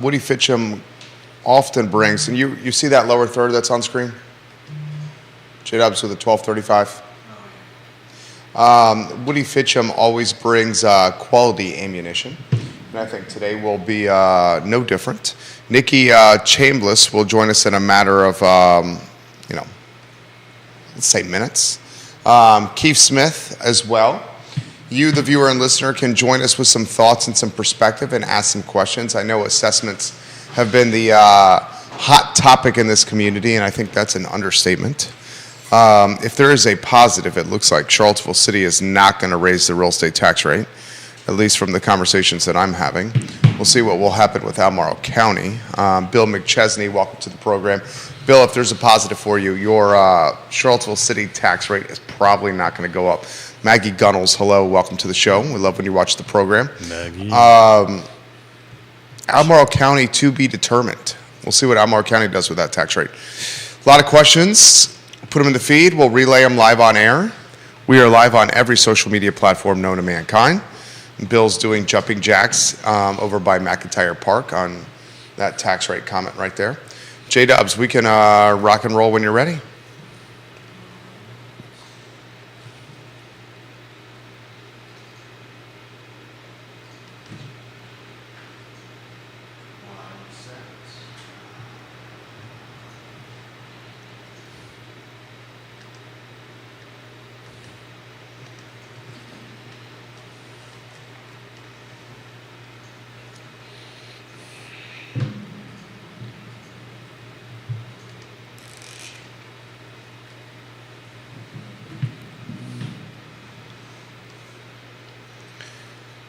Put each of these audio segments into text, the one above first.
Woody Fitcham often brings, and you see that lower third that's on screen? J-Dubs with a 1235. Woody Fitcham always brings quality ammunition, and I think today will be no different. Nikki Chambliss will join us in a matter of, let's say minutes. Keith Smith as well. You, the viewer and listener, can join us with some thoughts and some perspective and ask some questions. I know assessments have been the hot topic in this community, and I think that's an understatement. If there is a positive, it looks like Charlottesville City is not going to raise the real estate tax rate, at least from the conversations that I'm having. We'll see what will happen with Albemarle County. Bill McChesney, welcome to the program. Bill, if there's a positive for you, your Charlottesville City tax rate is probably not going to go up. Maggie Gunnels, hello, welcome to the show. We love when you watch the program. Maggie. Albemarle County to be determined. We'll see what Albemarle County does with that tax rate. A lot of questions. Put them in the feed. We'll relay them live on air. We are live on every social media platform known to mankind. Bill's doing jumping jacks over by McIntyre Park on that tax rate comment right there. J-Dubs, we can rock and roll when you're ready.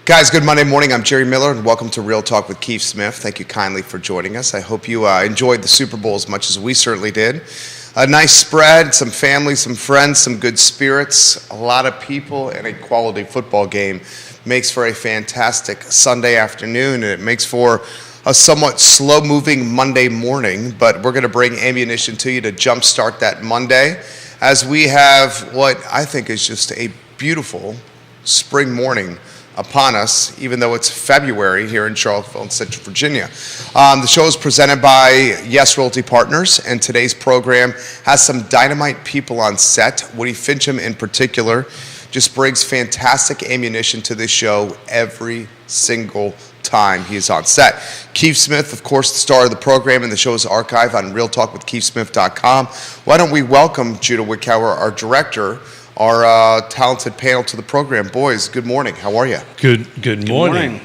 Guys, good Monday morning. I'm Jerry Miller, and welcome to Real Talk with Keith Smith. Thank you kindly for joining us. I hope you enjoyed the Super Bowl as much as we certainly did. A nice spread, some family, some friends, some good spirits, a lot of people, and a quality football game makes for a fantastic Sunday afternoon, and it makes for a somewhat slow-moving Monday morning, but we're going to bring ammunition to you to jumpstart that Monday as we have what I think is just a beautiful spring morning upon us, even though it's February here in Charlottesville and Central Virginia. The show is presented by Yes Realty Partners, and today's program has some dynamite people on set. Woody Fitcham in particular just brings fantastic ammunition to this show every single time he is on set. Keith Smith, of course, the star of the program, and the show is archived on realtalkwithkeithsmith.com. Why don't we welcome Judah Wickower, our director, our talented panel to the program. Boys, good morning. How are you? Good morning.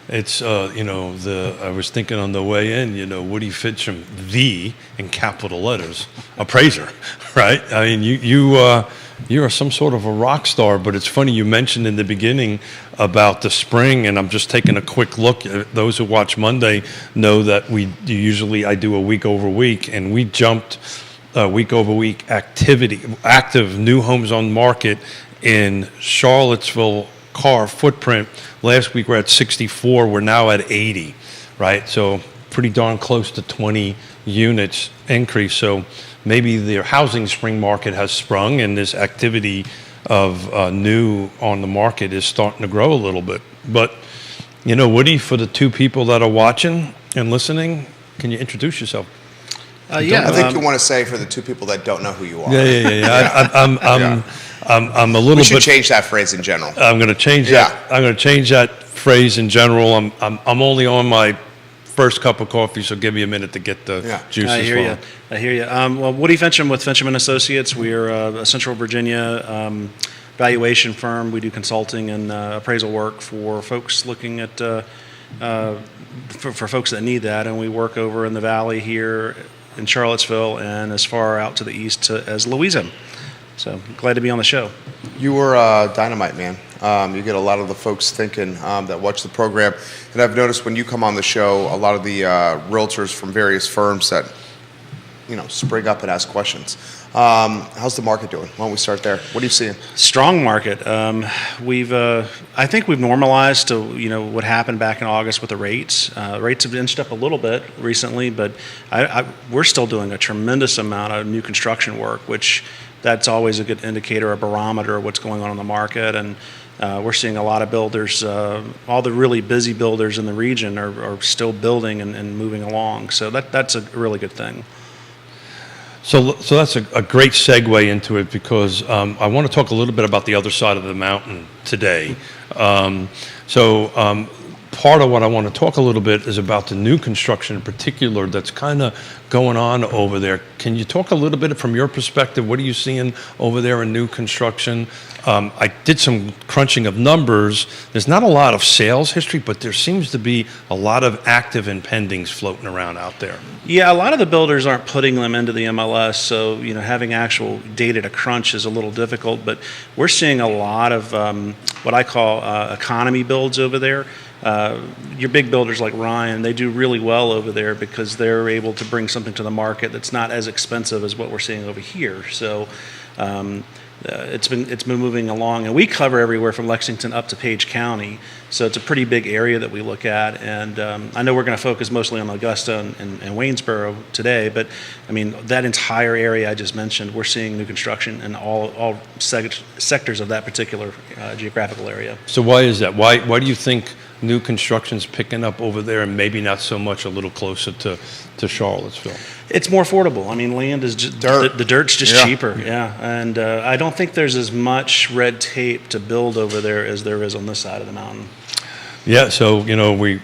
It's, I was thinking on the way in, Woody Fitcham, in capital letters, appraiser, right? I mean, you are some sort of a rock star, but it's funny you mentioned in the beginning about the spring, and I'm just taking a quick look. Those who watch Monday know that I do a week over week, and we jumped week over week active new homes on market in Charlottesville car footprint. Last week we're at 64, we're now at 80, right? So pretty darn close to 20 units increase. So maybe the housing spring market has sprung, and this activity of new on the market is starting to grow a little bit. But, Woody, for the two people that are watching and listening, can you introduce yourself? I think you want to say for the two people that don't know who you are. Yeah. I'm a little bit. We should change that phrase in general. I'm going to change that. I'm going to change that phrase in general. I'm only on my first cup of coffee, so give me a minute to get the juices flowing. I hear you. Well, Woody Fitcham with Fitcham and Associates. We are a Central Virginia valuation firm. We do consulting and appraisal work for folks looking at for folks that need that, and we work over in the valley here in Charlottesville and as far out to the east as Louisiana. So glad to be on the show. You were dynamite, man. You get a lot of the folks thinking that watch the program. And I've noticed when you come on the show, a lot of the realtors from various firms that, spring up and ask questions. How's the market doing? Why don't we start there? What are you seeing? Strong market. I think we've normalized to what happened back in August with the rates. Rates have inched up a little bit recently, but we're still doing a tremendous amount of new construction work, which that's always a good indicator, a barometer of what's going on in the market. And We're seeing a lot of builders, all the really busy builders in the region are still building and moving along. So that's a really good thing. So that's a great segue into it, because I want to talk a little bit about the other side of the mountain today. Part of what I want to talk a little bit is about the new construction in particular that's kind of going on over there. Can you talk a little bit from your perspective? What are you seeing over there in new construction? I did some crunching of numbers. There's not a lot of sales history, but there seems to be a lot of active and pendings floating around out there. Yeah, a lot of the builders aren't putting them into the MLS, so having actual data to crunch is a little difficult. But we're seeing a lot of what I call economy builds over there. Your big builders like Ryan, they do really well over there because they're able to bring something to the market that's not as expensive as what we're seeing over here. So it's been moving along, and we cover everywhere from Lexington up to Page County. So it's a pretty big area that we look at, and I know we're going to focus mostly on Augusta and Waynesboro today, but I mean that entire area I just mentioned, we're seeing new construction in all sectors of that particular geographical area. So why is that? Why do you think new construction's picking up over there and maybe not so much a little closer to Charlottesville? It's more affordable. I mean, land is just the dirt's just cheaper. Yeah, and I don't think there's as much red tape to build over there as there is on this side of the mountain. Yeah, so we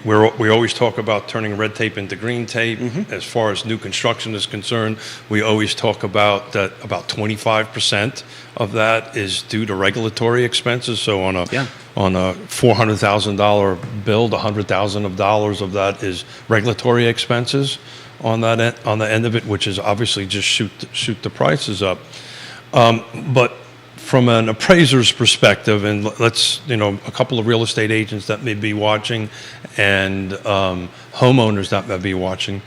always talk about turning red tape into green tape. Mm-hmm. As far as new construction is concerned, we always talk about that about 25% of that is due to regulatory expenses. So on a $400,000 build, $100,000 of that is regulatory expenses on the end of it, which is obviously just shoot the prices up. But from an appraiser's perspective, and let's, a couple of real estate agents that may be watching and homeowners that may be watching,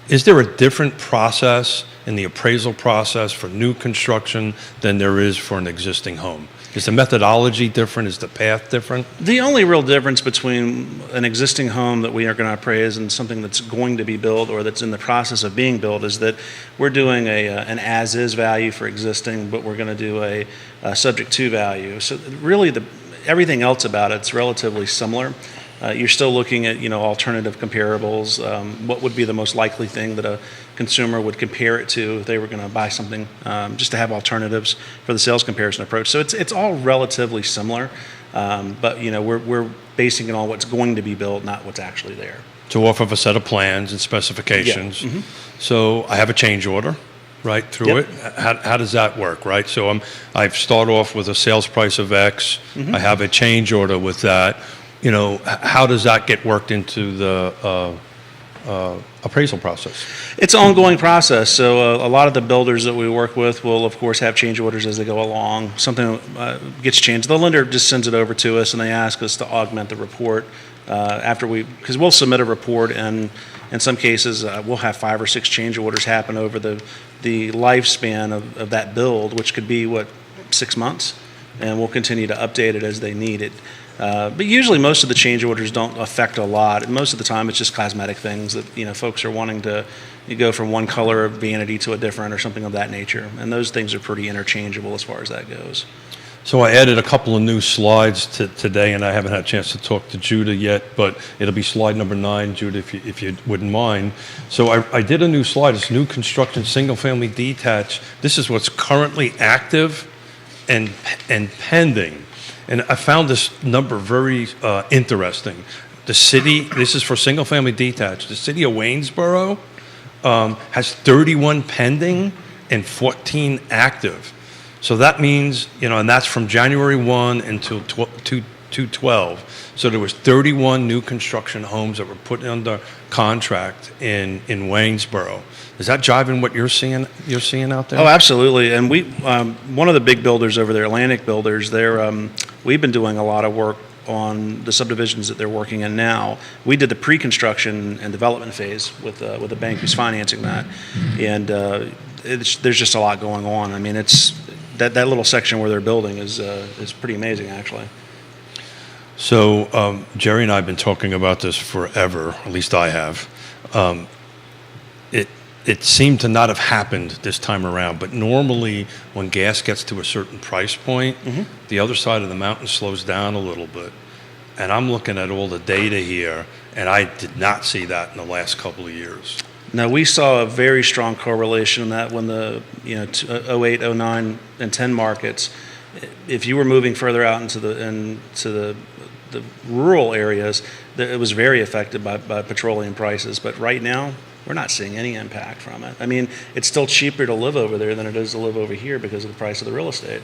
is there a different process in the appraisal process for new construction than there is for an existing home? Is the methodology different? Is the path different? The only real difference between an existing home that we are going to appraise and something that's going to be built or that's in the process of being built is that we're doing an as-is value for existing, but we're going to do a subject-to value. So really, everything else about it's relatively similar. You're still looking at alternative comparables. What would be the most likely thing that a consumer would compare it to if they were going to buy something, just to have alternatives for the sales comparison approach. So it's all relatively similar, but we're basing it on what's going to be built, not what's actually there. So off of a set of plans and specifications. Yeah. Mm-hmm. So I have a change order right through it. How does that work, right? So I start off with a sales price of X. Mm-hmm. I have a change order with that. How does that get worked into the appraisal process? It's an ongoing process. So a lot of the builders that we work with will, of course, have change orders as they go along. Something gets changed. The lender just sends it over to us, and they ask us to augment the report because we'll submit a report, and in some cases we'll have 5 or 6 change orders happen over the lifespan of that build, which could be 6 months, and we'll continue to update it as they need it. But usually most of the change orders don't affect a lot. Most of the time it's just cosmetic things that folks are wanting to go from one color of vanity to a different or something of that nature. And those things are pretty interchangeable as far as that goes. So I added a couple of new slides today, and I haven't had a chance to talk to Judah yet, but it'll be slide number 9, Judah, if you wouldn't mind. So I did a new slide. It's new construction, single-family detached. This is what's currently active and pending. And I found this number very interesting. The city, this is for single-family detached, the city of Waynesboro has 31 pending and 14 active. So that means, and that's from January 1 until 2/12. So there was 31 new construction homes that were put under contract in Waynesboro. Is that jiving what you're seeing out there? Oh, absolutely. And we, one of the big builders over there, Atlantic Builders, we've been doing a lot of work on the subdivisions that they're working in now. We did the pre-construction and development phase with the bank who's financing that, and there's just a lot going on. I mean, it's that little section where they're building is pretty amazing, actually. So Jerry and I have been talking about this forever. At least I have. it seemed to not have happened this time around. But normally, when gas gets to a certain price point, the other side of the mountain slows down a little bit. And I'm looking at all the data here, and I did not see that in the last couple of years. No, we saw a very strong correlation in that when the 08, 09, and 10 markets, if you were moving further out into the rural areas, it was very affected by petroleum prices. But right now, we're not seeing any impact from it. I mean, it's still cheaper to live over there than it is to live over here because of the price of the real estate.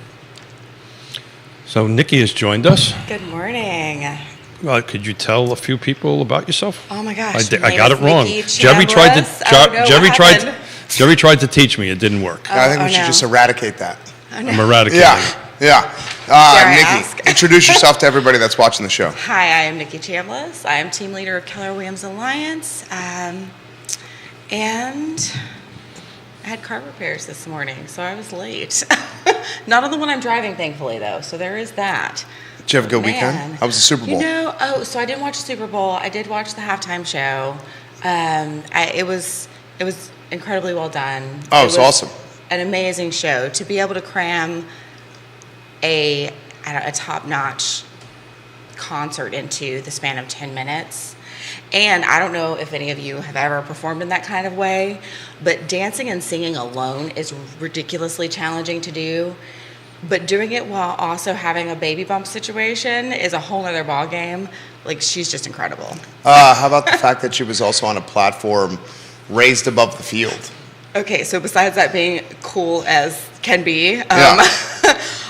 So Nikki has joined us. Good morning. Could you tell a few people about yourself? Oh my gosh. I got it wrong. Jerry tried to teach me. It didn't work. I think we should just eradicate that. I'm eradicating. Yeah. Nikki, introduce yourself to everybody that's watching the show. Hi, I am Nikki Chambliss. I am team leader of Keller Williams Alliance. And I had car repairs this morning, so I was late. Not on the one I'm driving, thankfully, though. So there is that. Did you have a good weekend? How was the Super Bowl? So I didn't watch the Super Bowl. I did watch the halftime show. It was incredibly well done. Oh, it's awesome. An amazing show. To be able to cram a top-notch concert into the span of 10 minutes. And I don't know if any of you have ever performed in that kind of way, but dancing and singing alone is ridiculously challenging to do. But doing it while also having a baby bump situation is a whole other ballgame. Like, she's just incredible. How about the fact that she was also on a platform raised above the field? Okay, so besides that being cool as can be, Yeah.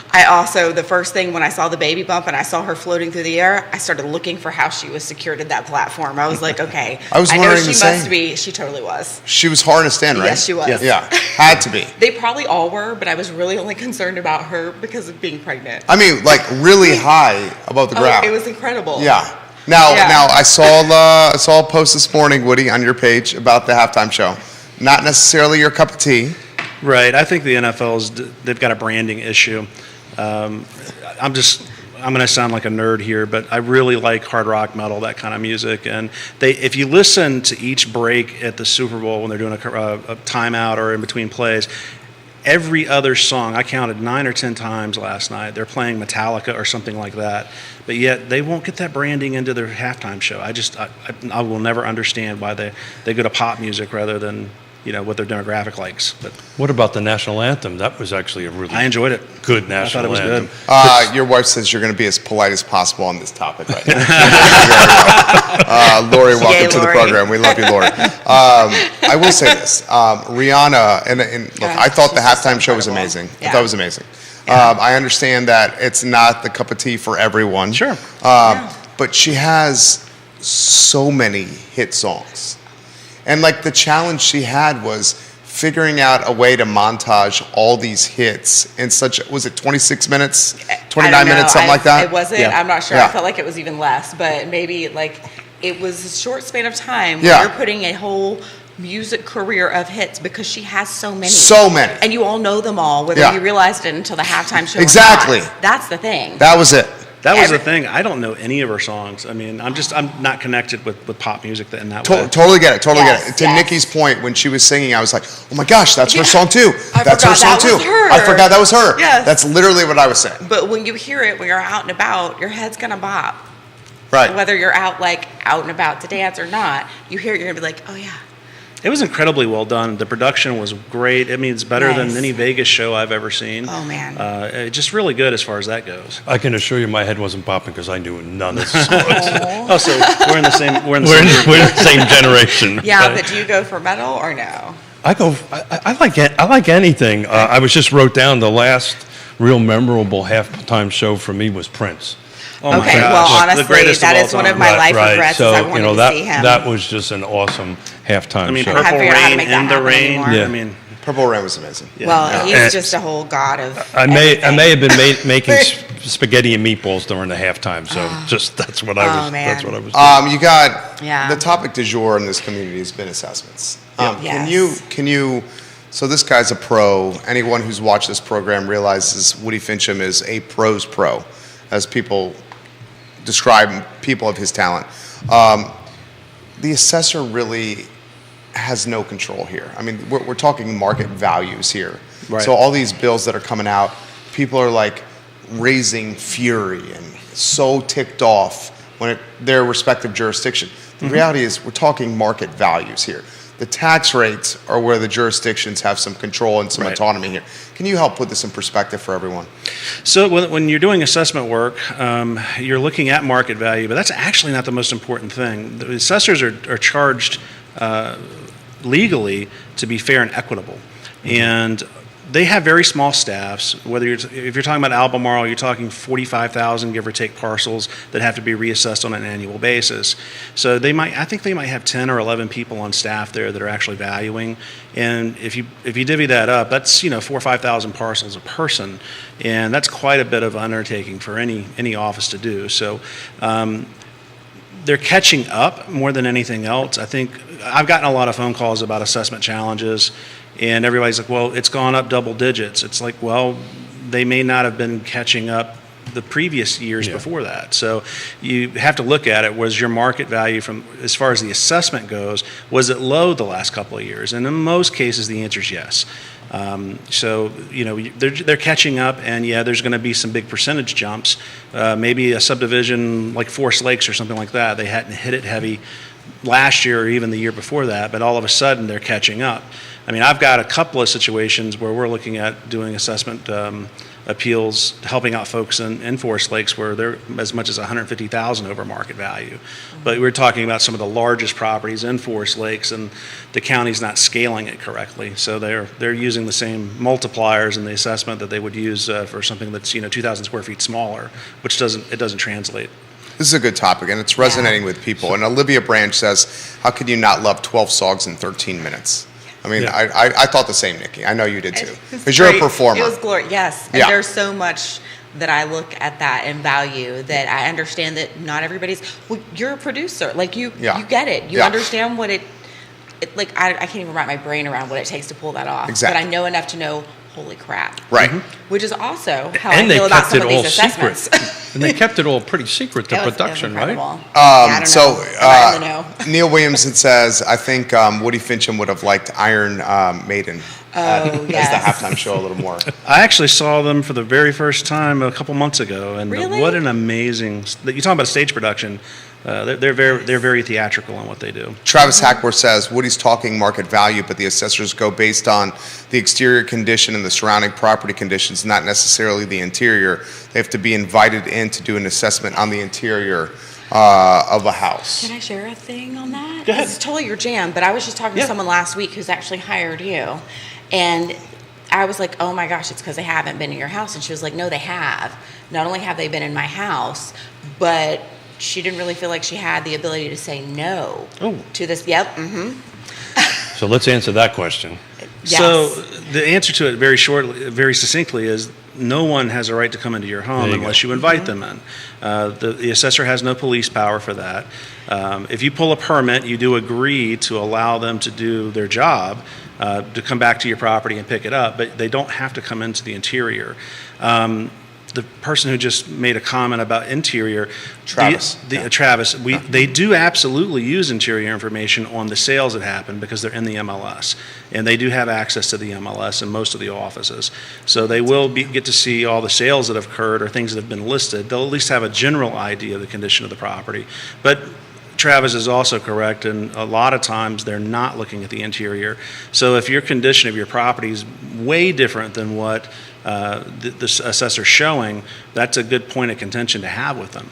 I also, the first thing when I saw the baby bump and I saw her floating through the air, I started looking for how she was secured at that platform. I was like, okay, I was know wondering she the same. must be. She totally was. She was harnessed in, right? Yes, she was. Yeah, had to be. They probably all were, but I was really only concerned about her because of being pregnant. I mean, like really high above the ground. It was incredible. Yeah. Now I saw a post this morning, Woody, on your page about the halftime show. Not necessarily your cup of tea. Right. I think the they've got a branding issue. I'm going to sound like a nerd here, but I really like hard rock, metal, that kind of music. And if you listen to each break at the Super Bowl when they're doing a timeout or in between plays, every other song, I counted 9 or 10 times last night, they're playing Metallica or something like that. But yet they won't get that branding into their halftime show. I will never understand why they go to pop music rather than what their demographic likes. But What about the national anthem? That was actually a really I enjoyed it. good national I thought it was anthem. good. Your wife says you're going to be as polite as possible on this topic right now. Lori, welcome to the Lori. program. We love you, Lori. I will say this. Rihanna, and look, I thought the she's just halftime show was incredible. amazing. Yeah. I thought it was amazing. I understand that it's not the cup of tea for everyone. Sure. But she has so many hit songs. And like the challenge she had was figuring out a way to montage all these hits in was it 26 minutes, 29 minutes, something like that? It wasn't. Yeah. I'm not sure. Yeah. I felt like it was even less, but maybe it was a short span of time Yeah. where you're putting a whole music career of hits because she has so many. So many. And you all know them all, whether Yeah. you realized it until the halftime show Exactly. or not. That's the thing. That was it. That was the Every- thing. I don't know any of her songs. I mean, I'm not connected with pop music in that way. Totally get it. Totally Yes, get it. To yes. Nikki's point, when she was singing, I was like, "Oh my gosh, that's her song too. I That's her forgot song that too. was her." I forgot that was her. Yes. That's literally what I was saying. But when you hear it, when you're out and about, your head's going to bop. Right. Whether you're out and about to dance or not, you hear it, you're going to be like, oh yeah. It was incredibly well done. The production was great. I mean, it's better than Nice. any Vegas show I've ever seen. Oh, man. Just really good as far as that goes. I can assure you my head wasn't popping because I knew none of the songs. Oh, so we're in the same. We're in the we're, same. in, we're in the same generation. Yeah, okay? but do you go for metal or no? I like anything. I was just wrote down the last real memorable halftime show for me was Prince. Oh my Okay, gosh. well, The honestly, greatest of that all is one of time. my life regrets. So is I wanted to that see him. that was just an awesome halftime I mean, show. haven't Purple figured out how to Rain, make that In the happen Rain. anymore. Yeah. I mean, Purple Rain was amazing. yeah. Well, he's And- just a whole god of. I may have been making everything. spaghetti and meatballs during the halftime. So just that's what I was. Oh, man. That's what I was. Doing. You got Yeah. the topic du jour in this community has been assessments. Yes. Can you? So this guy's a pro. Anyone who's watched this program realizes Woody Fincham is a pro's pro, as people describe people of his talent. The assessor really has no control here. I mean, we're talking market values here. Right. So all these bills that are coming out, people are like raising fury and so ticked off when their respective jurisdiction. The reality is we're talking market values here. The tax rates are where the jurisdictions have some control and some Right. autonomy here. Can you help put this in perspective for everyone? So when you're doing assessment work, you're looking at market value, but that's actually not the most important thing. The assessors are charged legally to be fair and equitable. And they have very small staffs. If you're talking about Albemarle, you're talking 45,000, give or take, parcels that have to be reassessed on an annual basis. So I think they might have 10 or 11 people on staff there that are actually valuing. And if you divvy that up, that's 4,000 or 5,000 parcels a person, and that's quite a bit of undertaking for any office to do. So. They're catching up more than anything else. I think I've gotten a lot of phone calls about assessment challenges, and everybody's like, well, it's gone up double digits. It's like, well, they may not have been catching up the previous years before that. So you have to look at it. Was your market value from, as far as the assessment goes, was it low the last couple of years? And in most cases, the answer is yes. So they're catching up, and there's going to be some big percentage jumps. Maybe a subdivision like Forest Lakes or something like that, they hadn't hit it heavy last year or even the year before that, but all of a sudden they're catching up. I mean, I've got a couple of situations where we're looking at doing assessment appeals, helping out folks in Forest Lakes where they're as much as $150,000 over market value. But we're talking about some of the largest properties in Forest Lakes, and the county's not scaling it correctly. So they're using the same multipliers in the assessment that they would use for something that's 2,000 square feet smaller, which doesn't translate. This is a good topic, and it's resonating with people. And Olivia Branch says, how could you not love 12 songs in 13 minutes? I mean, I thought the same, Nikki. I know you did too. Because you're a performer. It was glorious, yes. And there's so much that I look at that and value that I understand that not everybody's, well, you're a producer. Like, you get it. You understand what it like, I can't even wrap my brain around what it takes to pull that off. Exactly. But I know enough to know, holy crap. Right. Which is also how And I they feel about kept some it of all these assessments. secret. And they kept it all pretty secret, the It was production, right? incredible. I don't know. I'm not in the know. Neil Williamson says, I think Woody Fincham would have liked Iron Maiden as the halftime show a little more. I actually saw them for the very first time a couple months ago, and Really? what an amazing! You talk about stage production. They're very theatrical in what they do. Travis Hackworth says, Woody's talking market value, but the assessors go based on the exterior condition and the surrounding property conditions, not necessarily the interior. They have to be invited in to do an assessment on the interior of a house. Can I share a thing on that? Go ahead. It's totally your jam, but I was just talking to someone last week who's actually hired you, and I was like, oh my gosh, it's because they haven't been in your house. And she was like, no, they have. Not only have they been in my house, but she didn't really feel like she had the ability to say no to this. Yep. Mm-hmm. So let's answer that question. Yes. So the answer to it very succinctly is no one has a right to come into your home There you unless go. you invite them in. The assessor has no police power for that. If you pull a permit, you do agree to allow them to do their job, to come back to your property and pick it up, but they don't have to come into the interior. The person who just made a comment about interior, Travis. they do absolutely use interior information on the sales that happen because they're in the MLS, and they do have access to the MLS in most of the offices. So they will get to see all the sales that have occurred or things that have been listed. They'll at least have a general idea of the condition of the property. But Travis is also correct, and a lot of times they're not looking at the interior. So if your condition of your property is way different than what the assessor's showing, that's a good point of contention to have with them.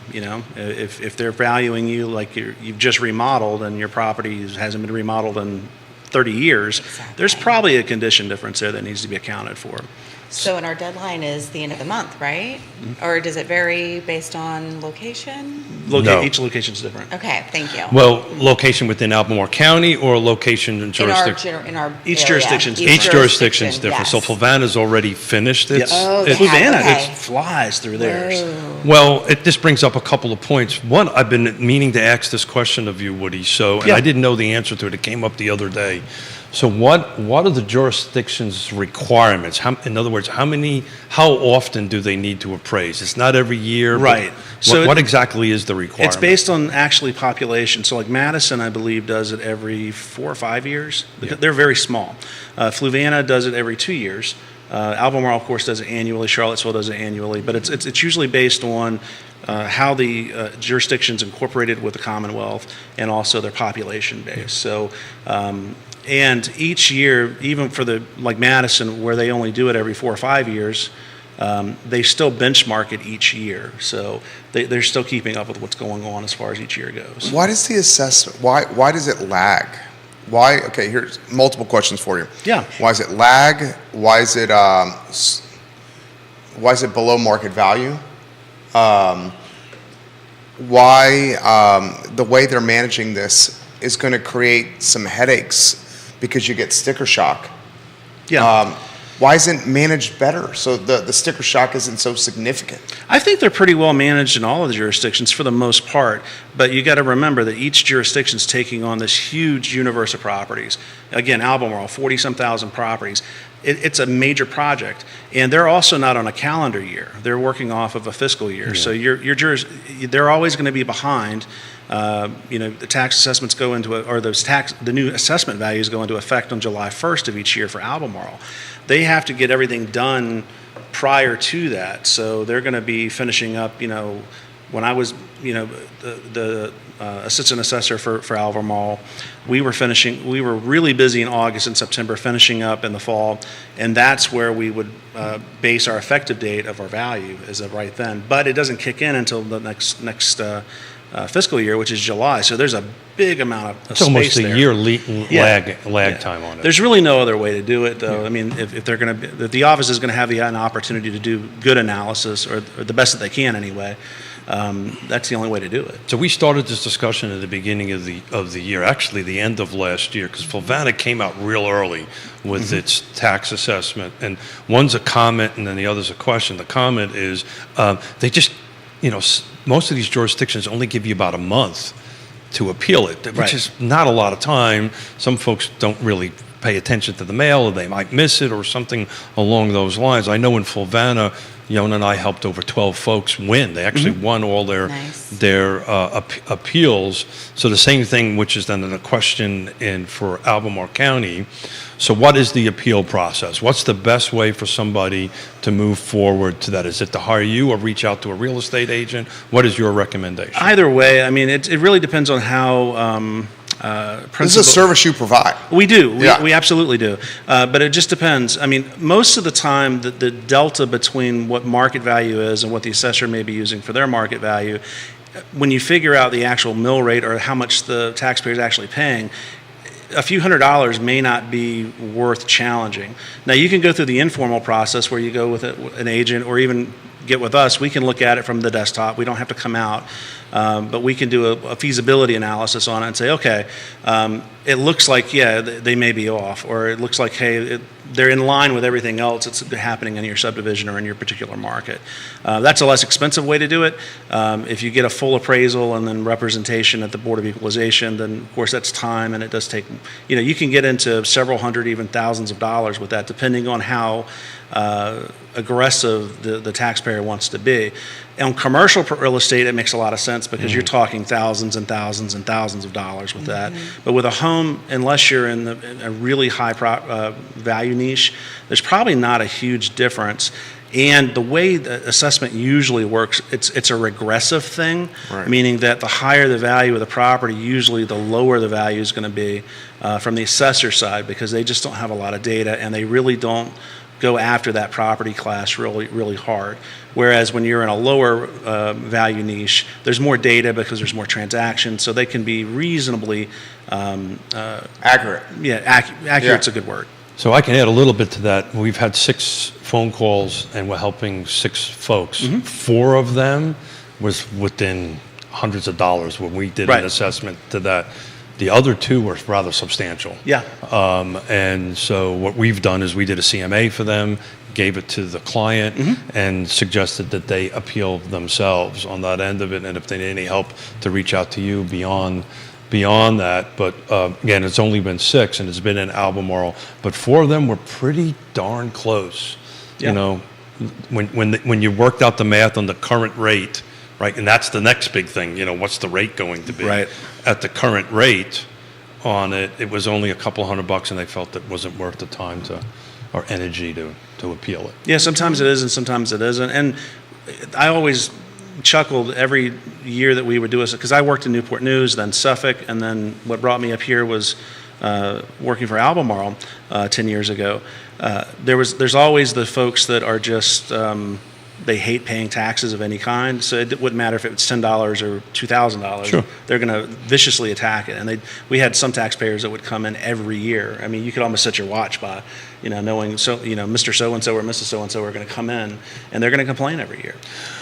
If they're valuing you like you've just remodeled and your property hasn't been remodeled in 30 years, there's probably a condition difference there that needs to be accounted for. So, and our deadline is the end of the month, right? Or does it vary based on location? No. Each location's different. Okay, thank you. Well, location within Albemarle County or location in jurisdiction? In our Each area. jurisdiction's Each jurisdiction's different. yes. So Fluvanna's already finished its. Oh, they its- have, Fluvanna, okay. it flies through theirs. Well, this brings up a couple of points. One, I've been meaning to ask this question of you, Woody. And I didn't know the answer to it. It came up the other day. So what are the jurisdiction's requirements? In other words, words, how often do they need to appraise? It's not every year. But Right. So what exactly is the requirement? It's based on actually population. So like Madison, I believe, does it every 4 or 5 years. Yeah. They're very small. Fluvanna does it every 2 years. Albemarle, of course, does it annually. Charlottesville does it annually. But it's usually based on how the jurisdiction's incorporated with the Commonwealth and also their population base. So, and each year, even for like Madison, where they only do it every 4 or 5 years, they still benchmark it each year. So they're still keeping up with what's going on as far as each year goes. Why does the assessment, why does it lag? Why, okay, here's multiple questions for you. Yeah. Why is it lag? Why is it below market value? Why the way they're managing this is going to create some headaches because you get sticker shock. Yeah. Why isn't it managed better so the sticker shock isn't so significant? I think they're pretty well managed in all of the jurisdictions for the most part, but you got to remember that each jurisdiction is taking on this huge universe of properties. Again, Albemarle, 40-some thousand properties. It's a major project, and they're also not on a calendar year. They're working off of a fiscal year, so they're always going to be behind. The tax assessments go into the new assessment values go into effect on July 1st of each year for Albemarle. They have to get everything done prior to that, so they're going to be finishing up. When I was, the assistant assessor for Albemarle, we were really busy in August and September, finishing up in the fall, and that's where we would base our effective date of our value as of right then. But it doesn't kick in until the next fiscal year, which is July. So there's a big amount of It's almost space a there. year lag time on it. There's really no other way to do it, though. I mean, if they're going to, if the office is going to have an opportunity to do good analysis, or the best that they can anyway, that's the only way to do it. So we started this discussion at the beginning of the year, actually the end of last year, because Fluvanna came out real early with its tax assessment. And one's a comment and then the other's a question. The comment is they just, most of these jurisdictions only give you about a month to appeal it, which is not a lot of time. Some folks don't really pay attention to the mail, or they might miss it, or something along those lines. I know in Fluvanna, Yona and I helped over 12 folks win. They actually won all their appeals. So the same thing, which is then a question for Albemarle County. So what is the appeal process? What's the best way for somebody to move forward to that? Is it to hire you or reach out to a real estate agent? What is your recommendation? Either way, I mean, it really depends on how This is a service you provide. We do. Yeah. We absolutely do. But it just depends. I mean, most of the time, the delta between what market value is and what the assessor may be using for their market value, when you figure out the actual mill rate or how much the taxpayer is actually paying, a few $100s may not be worth challenging. Now, you can go through the informal process where you go with an agent or even get with us. We can look at it from the desktop. We don't have to come out. But we can do a feasibility analysis on it and say, okay, it looks like, they may be off, or it looks like, hey, they're in line with everything else that's happening in your subdivision or in your particular market. That's a less expensive way to do it. If you get a full appraisal and then representation at the Board of Equalization, then of course that's time, and it does take, you can get into several hundred, even thousands of dollars with that, depending on how aggressive the taxpayer wants to be. On commercial real estate, it makes a lot of sense because you're talking thousands and thousands and thousands of dollars with that. But with a home, unless you're in a really high value niche, there's probably not a huge difference. And the way the assessment usually works, it's a regressive thing, meaning that the higher the value of the property, usually the lower the value is going to be from the assessor side, because they just don't have a lot of data and they really don't go after that property class really, really hard. Whereas when you're in a lower value niche, there's more data because there's more transactions, so they can be reasonably Accurate. Yeah, accurate's a good word. So I can add a little bit to that. We've had 6 phone calls and we're helping 6 folks. 4 of them was within hundreds of dollars when we did an assessment to that. The other 2 were rather substantial. Yeah. And so what we've done is we did a CMA for them, gave it to the client, and suggested that they appeal themselves on that end of it. And if they need any help, to reach out to you beyond that. But again, it's only been 6, and it's been in Albemarle. But 4 of them were pretty darn close Yeah. You know, when you worked out the math on the current rate, right, and that's the next big thing. You know, what's the rate going to be? Right. At the current rate on it, it was only a couple $100, and they felt it wasn't worth the time or energy to appeal it. Yeah, sometimes it is and sometimes it isn't. And I always chuckled every year that we would do this, because I worked in Newport News, then Suffolk, and then what brought me up here was working for Albemarle 10 years ago. There's always the folks that are just they hate paying taxes of any kind, so it wouldn't matter if it was $10 or $2,000. Sure. They're going to viciously attack it. And we had some taxpayers that would come in every year. I mean, you could almost set your watch by, knowing Mr. So-and-so or Mrs. So-and-so are going to come in, and they're going to complain every year.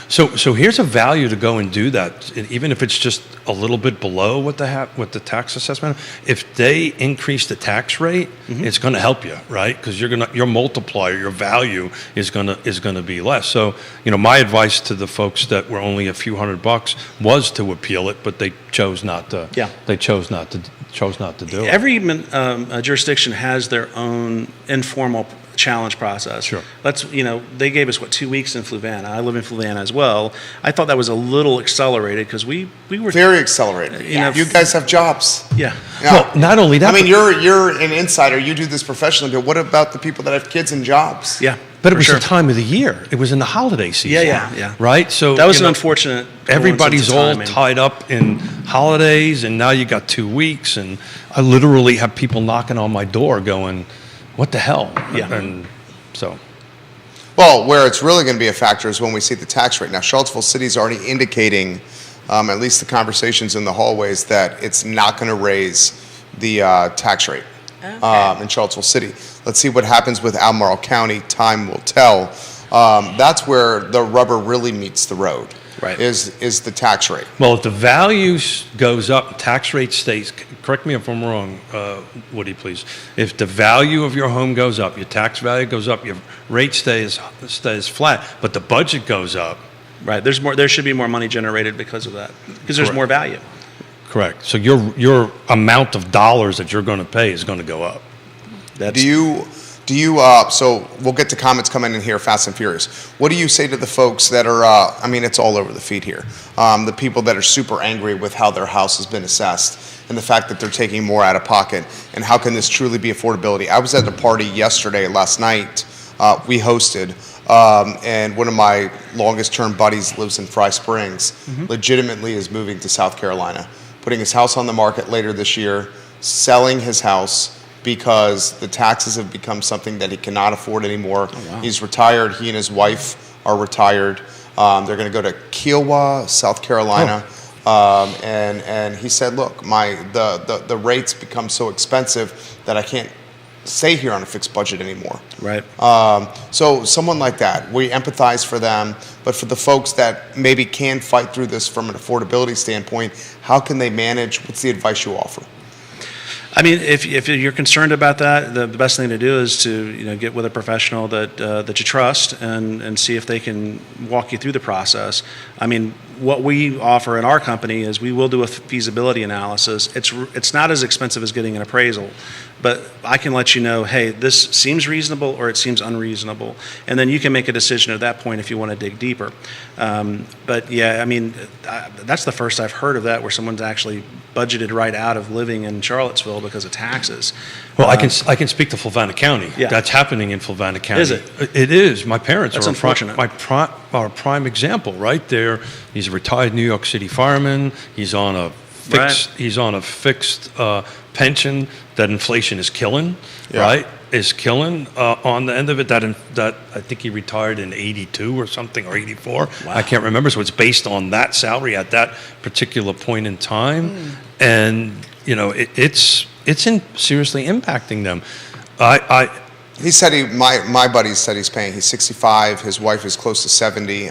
So here's a value to go and do that, even if it's just a little bit below what the tax assessment. If they increase the tax rate, it's going to help you, right? Because your multiplier, your value is going to be less. So my advice to the folks that were only a few $100 was to appeal it, but they chose not to. Yeah. They chose not to do it. Every jurisdiction has their own informal challenge process. Sure. They gave us 2 weeks in Fluvanna. I live in Fluvanna as well. I thought that was a little accelerated because we were Very accelerated. You guys have jobs. Yeah. Well, not only that. I mean, you're an insider. You do this professionally, but what about the people that have kids and jobs? Yeah. But it was sure. the time of the year. It was in the holiday season. Yeah. Right? So That was an unfortunate. Everybody's all timing. tied up in holidays, and now you got 2 weeks, and I literally have people knocking on my door going, what the hell? Yeah. And so. Well, where it's really going to be a factor is when we see the tax rate. Now, Charlottesville City is already indicating, at least the conversations in the hallways, that it's not going to raise the tax rate in Charlottesville City. Let's see what happens with Albemarle County. Time will tell. That's where the rubber really meets the road. Right. Is the tax rate. Well, if the value goes up, tax rate stays, correct me if I'm wrong, Woody, please. If the value of your home goes up, your tax value goes up, your rate stays flat, but the budget goes up. Right. There should be more money generated because of that, because there's Correct. more value. Correct. So your amount of dollars that you're going to pay is going to go up. Do you, so we'll get to comments coming in here fast and furious. What do you say to the folks that are, it's all over the feed here. The people that are super angry with how their house has been assessed and the fact that they're taking more out of pocket, and how can this truly be affordability? I was at a party last night, we hosted, and one of my longest term buddies lives in Fry Springs, legitimately is moving to South Carolina, putting his house on the market later this year, selling his house, because the taxes have become something that he cannot afford anymore. Oh, wow. He's retired. He and his wife are retired. They're going to go to Kiowa, South Carolina. And he said, look, the rates become so expensive that I can't stay here on a fixed budget anymore. Right. So someone like that, we empathize for them. But for the folks that maybe can fight through this from an affordability standpoint, how can they manage? What's the advice you offer? I mean, if you're concerned about that, the best thing to do is to get with a professional that you trust and see if they can walk you through the process. I mean, what we offer in our company is we will do a feasibility analysis. It's not as expensive as getting an appraisal, but I can let you know, hey, this seems reasonable or it seems unreasonable, and then you can make a decision at that point if you want to dig deeper. But yeah, I mean, that's the first I've heard of that, where someone's actually budgeted right out of living in Charlottesville because of taxes. Well, I can speak to Fluvanna County. Yeah. That's happening in Fluvanna County. Is it? It is. My parents That's are unfortunate. our prime example right there. He's a retired New York City fireman. He's on a fixed. Right. He's on a fixed pension that inflation is killing. Yeah. Right. Is killing on the end of it. That I think he retired in '82 or something, or '84. Wow. I can't remember. So it's based on that salary at that particular point in time, and it's seriously impacting them. He said my buddy said he's paying. He's 65. His wife is close to 70.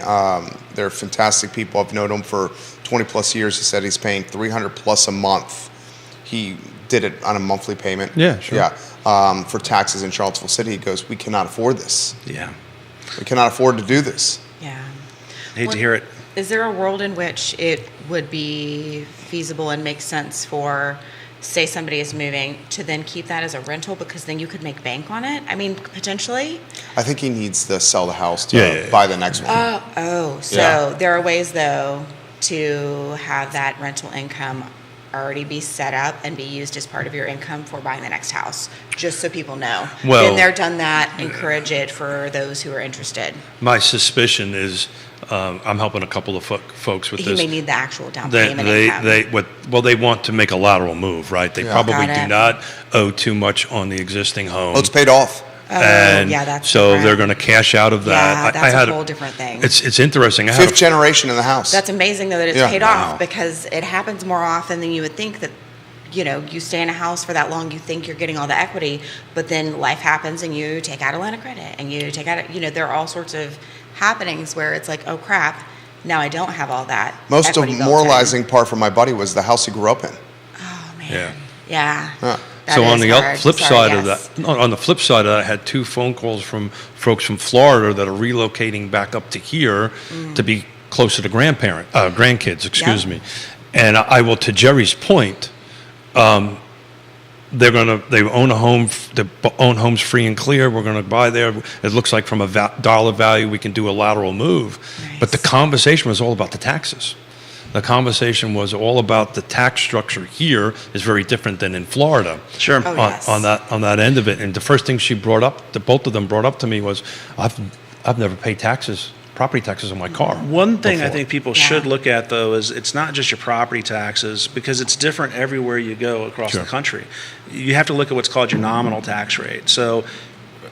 They're fantastic people. I've known them for 20 plus years. He said he's paying $300 plus a month. He did it on a monthly payment. Yeah, sure. Yeah. For taxes in Charlottesville City, he goes, we cannot afford this. Yeah. We cannot afford to do this. Yeah. Hate to hear it. Is there a world in which it would be feasible and make sense for say somebody is moving, to then keep that as a rental because then you could make bank on it? I mean, potentially. I think he needs to sell the house to Yeah. buy the next one. So Yeah. there are ways though to have that rental income already be set up and be used as part of your income for buying the next house, just so people know. Well- Been there, done that, encourage it for those who are interested. My suspicion is I'm helping a couple of folks with You this. may need the actual down They, payment they, income. they want to make a lateral move, right? They Yeah. probably Got do it. not owe too much on the existing home. Oh, it's paid off. And yeah, that's so different. they're going to cash out of that. Yeah, I that's had a whole different thing. It's interesting. I had Fifth generation in the house. That's amazing though that it's Yeah. paid Wow. off, because it happens more often than you would think that, you know, you stay in a house for that long, you think you're getting all the equity, but then life happens and you take out a line of credit and you take out, you know, there are all sorts of happenings where it's like, oh crap, now I don't have all that. Most equity built in. demoralizing part for my buddy was the house he grew up in. Oh man. Yeah. Yeah. Huh. That So on is the hard. flip Sorry, side of yes. that, no, on the flip side of that, I had 2 phone calls from folks from Florida that are relocating back up to here to be closer to grandkids, excuse Yeah. me. And I will, to Jerry's point, they own a home, they own homes free and clear. We're going to buy there. It looks like from a dollar value, we can do a lateral move. But the Nice. conversation was all about the taxes. The conversation was all about the tax structure here is very different than in Florida. Sure. Oh, on, yes. on that end of it. And the first thing she brought up, both of them brought up to me was, I've never paid property taxes on my car. One thing I before." think people Yeah. should look at, though, is it's not just your property taxes, because it's different everywhere you go across Sure. the country. You have to look at what's called your nominal tax rate. So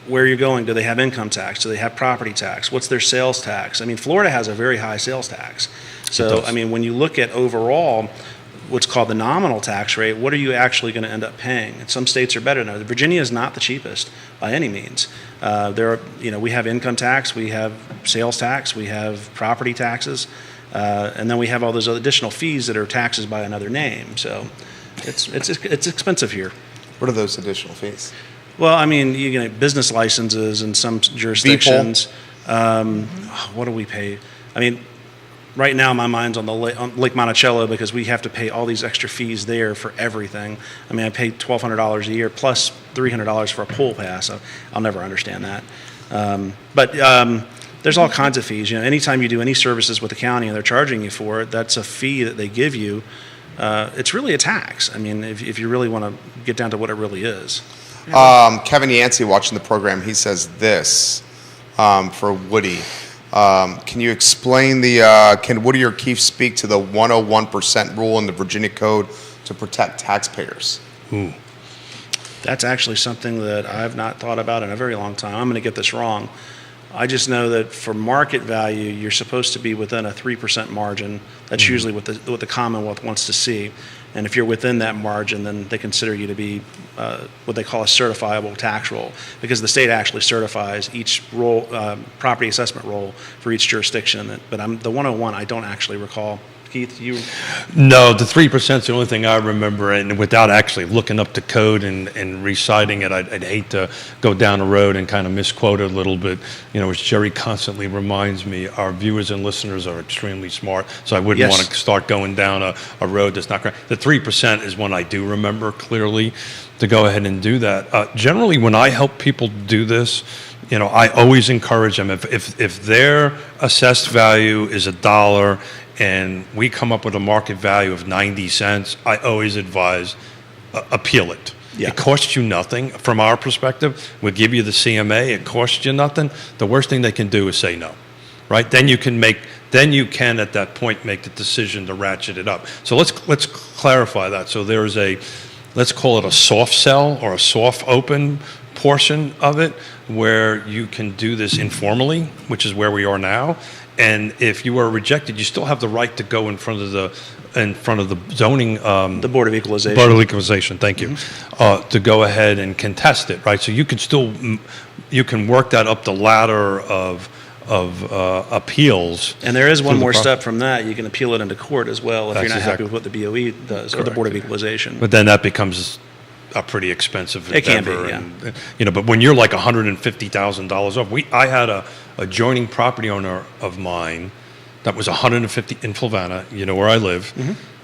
where you're going, do they have income tax? Do they have property tax? What's their sales tax? I mean, Florida has a very high sales tax. So, does. I mean, when you look at overall what's called the nominal tax rate, what are you actually going to end up paying? And some states are better than others. Virginia is not the cheapest by any means. We have income tax, we have sales tax, we have property taxes, and then we have all those additional fees that are taxes by another name. So it's expensive here. What are those additional fees? Well, I mean, you get business licenses in some jurisdictions. What do we pay? I mean, right now my mind's on on Lake Monticello, because we have to pay all these extra fees there for everything. I mean, I pay $1,200 a year plus $300 for a pool pass. I'll never understand that. But there's all kinds of fees. You know, anytime you do any services with the county and they're charging you for it, that's a fee that they give you. It's really a tax. I mean, if you really want to get down to what it really is. Kevin Yancey, watching the program, he says this for Woody. Can you explain can Woody or Keith speak to the 101% rule in the Virginia Code to protect taxpayers? Ooh. That's actually something that I've not thought about in a very long time. I'm going to get this wrong. I just know that for market value, you're supposed to be within a 3% margin. That's usually what the Commonwealth wants to see. And if you're within that margin, then they consider you to be what they call a certifiable tax roll, because the state actually certifies each roll, property assessment roll for each jurisdiction. But the 101, I don't actually recall. Keith, you? No, the 3% is the only thing I remember, and without actually looking up the code and reciting it, I'd hate to go down the road and kind of misquote it a little bit. You know, as Jerry constantly reminds me, our viewers and listeners are extremely smart, so I wouldn't Yes. want to start going down a road that's not correct. The 3% is one I do remember clearly to go ahead and do that. Generally, when I help people do this, you know, I always encourage them, if their assessed value is $1 and we come up with a market value of 90 cents, I always advise appeal it. Yeah. It costs you nothing. From our perspective, we'll give you the CMA. It costs you nothing. The worst thing they can do is say no, right? Then you can at that point make the decision to ratchet it up. So let's clarify that. So there's let's call it a soft sell or a soft open portion of it, where you can do this informally, which is where we are now. And if you are rejected, you still have the right to go in front of the zoning. The Board of Equalization. Board of Equalization, thank you, to go ahead and contest it, right? So you can work that up the ladder of appeals. And there is one through the more pro- step from that. You can appeal it into court as well if That's you're not happy exactly- with what the BOE does, or the Correct. Board of Equalization. But then that becomes a pretty expensive It can be, endeavor. yeah. And, you know, but when you're like $150,000 off, I had a adjoining property owner of mine that was 150 in Flavanna, you know where I live,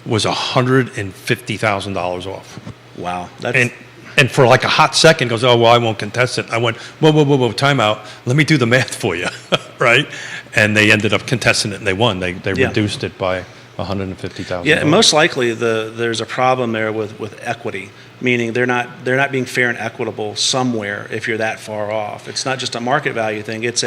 was $150,000 off. Wow. That's, And for like a hot second goes, oh, well, I won't contest it. I went, whoa, time out. Let me do the math for you, right? And they ended up contesting it and they won. They Yeah. reduced it by $150,000. yeah, and most likely there's a problem there with equity, meaning they're not being fair and equitable somewhere if you're that far off. It's not just a market value thing. It's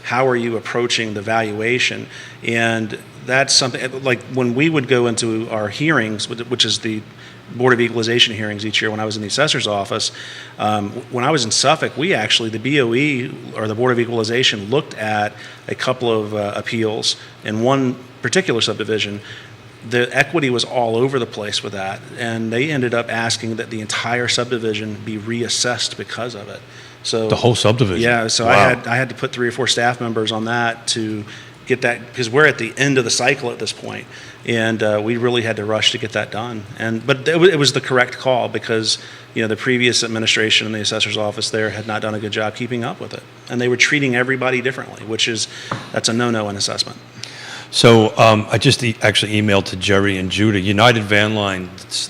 how are you approaching the valuation? And that's something like when we would go into our hearings, which is the Board of Equalization hearings each year when I was in the assessor's office. When I was in Suffolk, the BOE, or the Board of Equalization, looked at a couple of appeals in one particular subdivision. The equity was all over the place with that, and they ended up asking that the entire subdivision be reassessed because of it. So The whole subdivision? Yeah, so Wow. I had to put 3 or 4 staff members on that to get that, because we're at the end of the cycle at this point, and we really had to rush to get that done. But it was the correct call, because the previous administration in the assessor's office there had not done a good job keeping up with it, and they were treating everybody differently, that's a no-no in assessment. So I just actually emailed to Jerry and Judah. United Van Line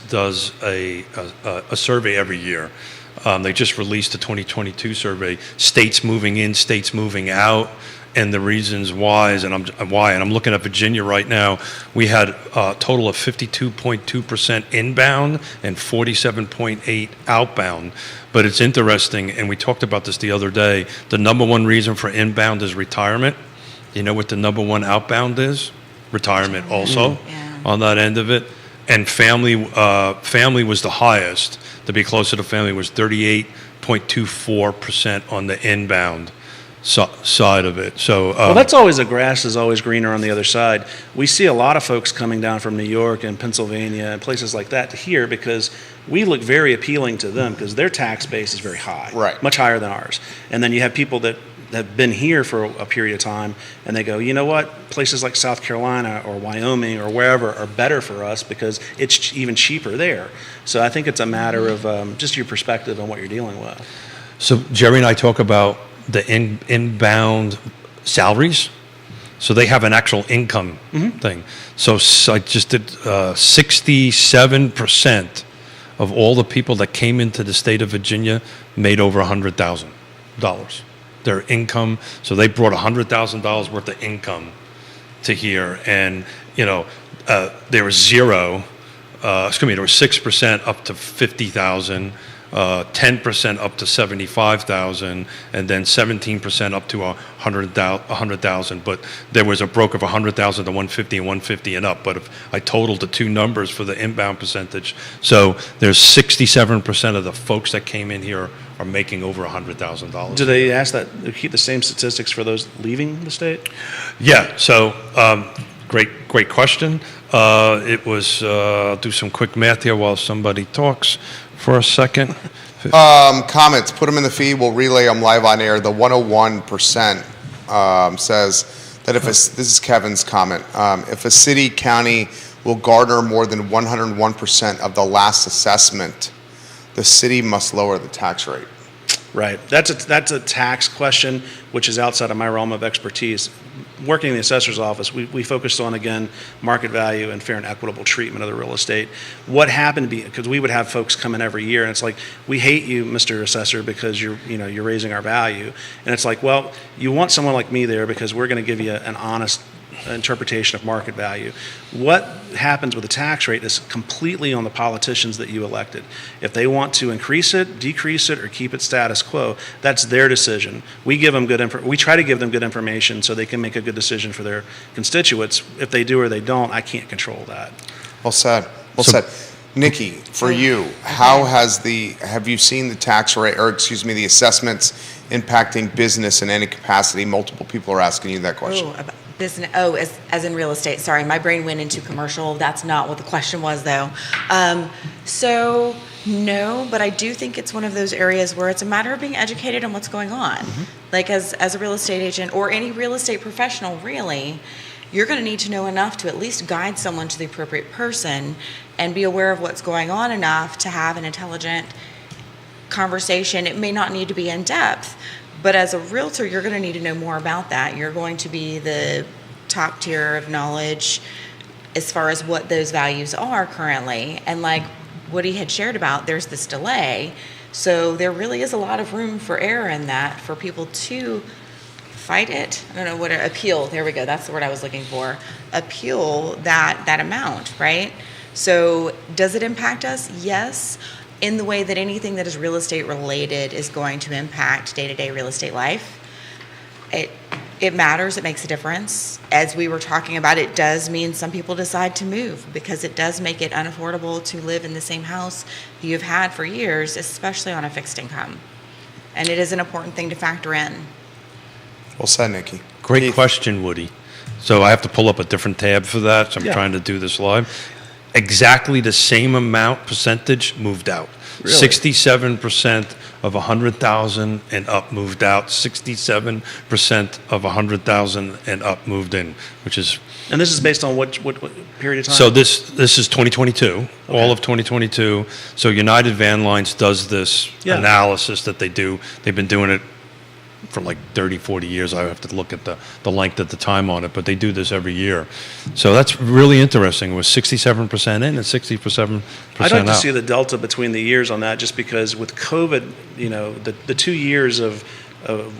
does a survey every year. They just released a 2022 survey, states moving in, states moving out, and the reasons why. And I'm looking at Virginia right now. We had a total of 52.2% inbound and 47.8 outbound. But it's interesting, and we talked about this the other day. The number one reason for inbound is retirement. You know what the number one outbound is? Retirement also on that end of it. And family was the highest. To be closer to family was 38.24% on the inbound side of it. So Well, that's always, the grass is always greener on the other side. We see a lot of folks coming down from New York and Pennsylvania and places like that to here because we look very appealing to them because their tax base is very high, Right. much higher than ours. And then you have people that have been here for a period of time and they go, you know what, places like South Carolina or Wyoming or wherever are better for us because it's even cheaper there. So I think it's a matter of just your perspective on what you're dealing with. So Jerry and I talk about the inbound salaries. So they have an actual income thing. So I just did 67% of all the people that came into the state of Virginia made over $100,000. Their income, so they brought $100,000 worth of income to here, and there was there was 6% up to 50,000, 10% up to 75,000, and then 17% up to 100,000. But there was a broke of 100,000 to 150 and 150 and up. But if I totaled the two numbers for the inbound percentage, so there's 67% of the folks that came in here are making over $100,000. Do they ask that, keep the same statistics for those leaving the state? Yeah. So great question. It was I'll do some quick math here while somebody talks for a second. Comments, put them in the feed. We'll relay them live on air. The 101% says that this is Kevin's comment, if a city, county will garner more than 101% of the last assessment, the city must lower the tax rate. Right. That's a tax question, which is outside of my realm of expertise. Working in the assessor's office, we focused on, again, market value and fair and equitable treatment of the real estate. What happened to be, because we would have folks come in every year, and it's like, we hate you, Mr. Assessor, because you're raising our value. And it's like, well, you want someone like me there because we're going to give you an honest interpretation of market value. What happens with the tax rate is completely on the politicians that you elected. If they want to increase it, decrease it, or keep it status quo, that's their decision. We give them we try to give them good information so they can make a good decision for their constituents. If they do or they don't, I can't control that. Well said. Well said. Nikki, for you, have you seen the tax rate, the assessments impacting business in any capacity? Multiple people are asking you that question. About business. Oh, as in real estate. Sorry, my brain went into commercial. That's not what the question was, though. So no, but I do think it's one of those areas where it's a matter of being educated on what's going on. Mm-hmm. Like as a real estate agent or any real estate professional, really, you're going to need to know enough to at least guide someone to the appropriate person and be aware of what's going on enough to have an intelligent conversation. It may not need to be in depth, but as a realtor, you're going to need to know more about that. You're going to be the top tier of knowledge as far as what those values are currently. And like Woody had shared about, there's this delay. So there really is a lot of room for error in that for people to fight it. I don't know what, appeal. There we go. That's the word I was looking for. Appeal that amount, right? So does it impact us? Yes. In the way that anything that is real estate related is going to impact day-to-day real estate life. It matters. It makes a difference. As we were talking about, it does mean some people decide to move because it does make it unaffordable to live in the same house you've had for years, especially on a fixed income. And it is an important thing to factor in. Well said, Nikki. Great Keith? question, Woody. So I have to pull up a different tab for that. So I'm Yeah. trying to do this live. Exactly the same amount percentage moved out. Really? 67% of 100,000 and up moved out. 67% of 100,000 and up moved in, which is And this is based on what period of time? so. This is 2022, all of 2022. So United Van Lines does this Yeah. analysis that they do. They've been doing it for like 30, 40 years. I have to look at the length of the time on it, but they do this every year. So that's really interesting. It was 67% in and 67% I'd like to out. see the delta between the years on that, just because with COVID, the 2 years of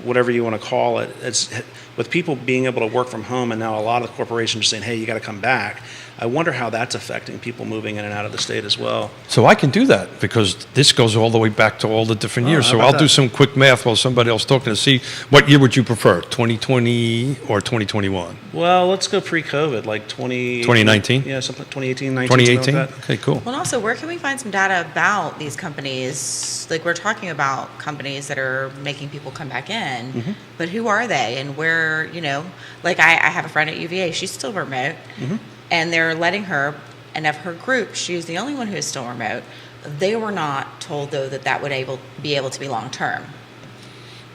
whatever you want to call it, it's with people being able to work from home, and now a lot of the corporations are saying, hey, you got to come back. I wonder how that's affecting people moving in and out of the state as well. So I can do that because this goes all the way back to all the different years. how So about I'll do that? some quick math while somebody else talking to see what year would you prefer, 2020 or 2021? Well, let's go pre-COVID, like 2019? Yeah, something 2018, 19, 2018? something like that. Okay, cool. Well, and also, where can we find some data about these companies? Like, we're talking about companies that are making people come back in, but who are they and where, like I have a friend at UVA, she's still remote, and they're letting her, and of her group, she's the only one who is still remote. They were not told, though, that would be able to be long-term,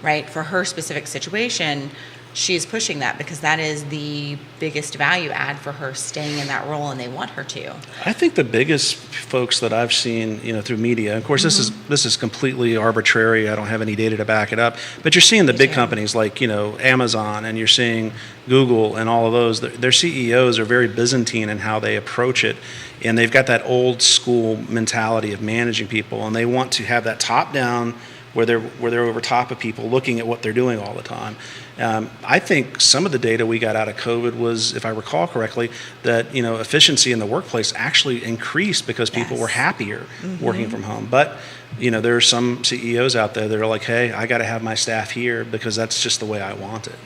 right? For her specific situation, she's pushing that because that is the biggest value add for her staying in that role, and they want her to. I think the biggest folks that I've seen, through media, of course, this is completely arbitrary. I don't have any data to back it up. But you're seeing the big companies like, Amazon, and you're seeing Google and all of those. Their CEOs are very Byzantine in how they approach it. And they've got that old school mentality of managing people, and they want to have that top down where they're over top of people looking at what they're doing all the time. I think some of the data we got out of COVID was, if I recall correctly, that efficiency in the workplace actually increased because people were happier working from home. But there are some CEOs out there that are like, hey, I got to have my staff here because that's just the way I want it.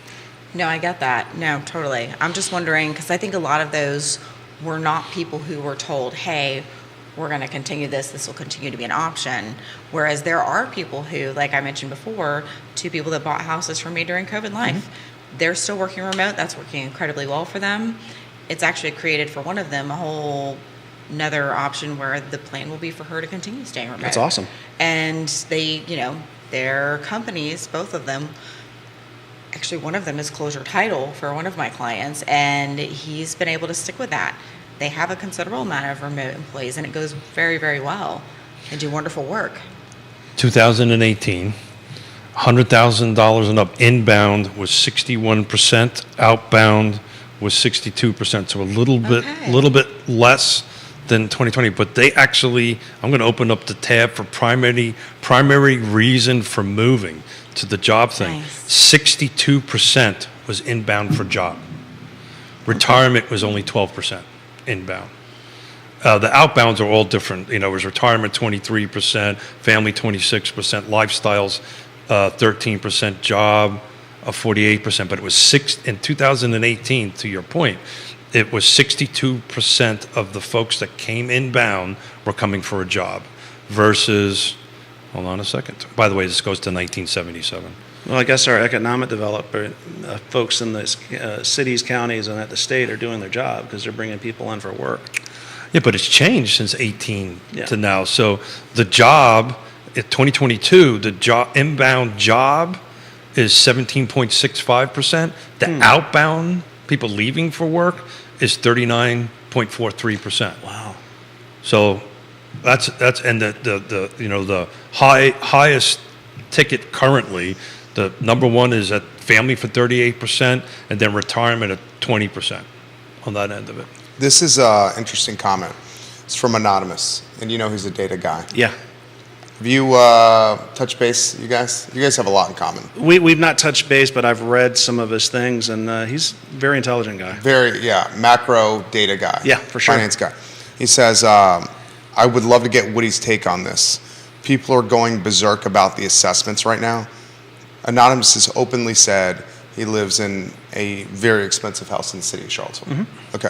No, I get that. No, totally. I'm just wondering, because I think a lot of those were not people who were told, hey, we're going to continue this will continue to be an option. Whereas there are people who, like I mentioned before, 2 people that bought houses from me during COVID life, they're still working remote. That's working incredibly well for them. It's actually created for one of them a whole another option where the plan will be for her to continue staying remote. That's awesome. And they, their companies, both of them, actually one of them is Closure Title for one of my clients, and he's been able to stick with that. They have a considerable amount of remote employees, and it goes very, very well. They do wonderful work. 2018, $100,000 and up inbound was 61%, outbound was 62%, so a little bit less than 2020. But they actually, I'm going to open up the tab for primary reason for moving to the job thing. Nice. 62% was inbound for job. Retirement was only 12% inbound. The outbounds are all different. It was retirement 23%, family 26%, lifestyles 13%, job 48%. But it was in 2018. To your point, it was 62% of the folks that came inbound were coming for a job, versus. Hold on a second. By the way, this goes to 1977. Well, I guess our economic developer folks in the cities, counties, and at the state are doing their job because they're bringing people in for work. Yeah, but it's changed since 18 Yeah. to now. So the job, in 2022, the inbound job is 17.65%. The outbound, people leaving for work, is 39.43%. Wow. So that's and the highest ticket currently, the number one is at family for 38%, and then retirement at 20% on that end of it. This is an interesting comment. It's from Anonymous, and you know he's a data guy. Yeah. Have you touched base, you guys? You guys have a lot in common. We've not touched base, but I've read some of his things, and he's a very intelligent guy. Macro data guy. Yeah, for sure. Finance guy. He says, I would love to get Woody's take on this. People are going berserk about the assessments right now. Anonymous has openly said he lives in a very expensive house in the city of Charlottesville. Mm-hmm. Okay.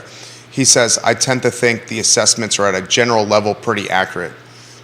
He says, I tend to think the assessments are at a general level pretty accurate.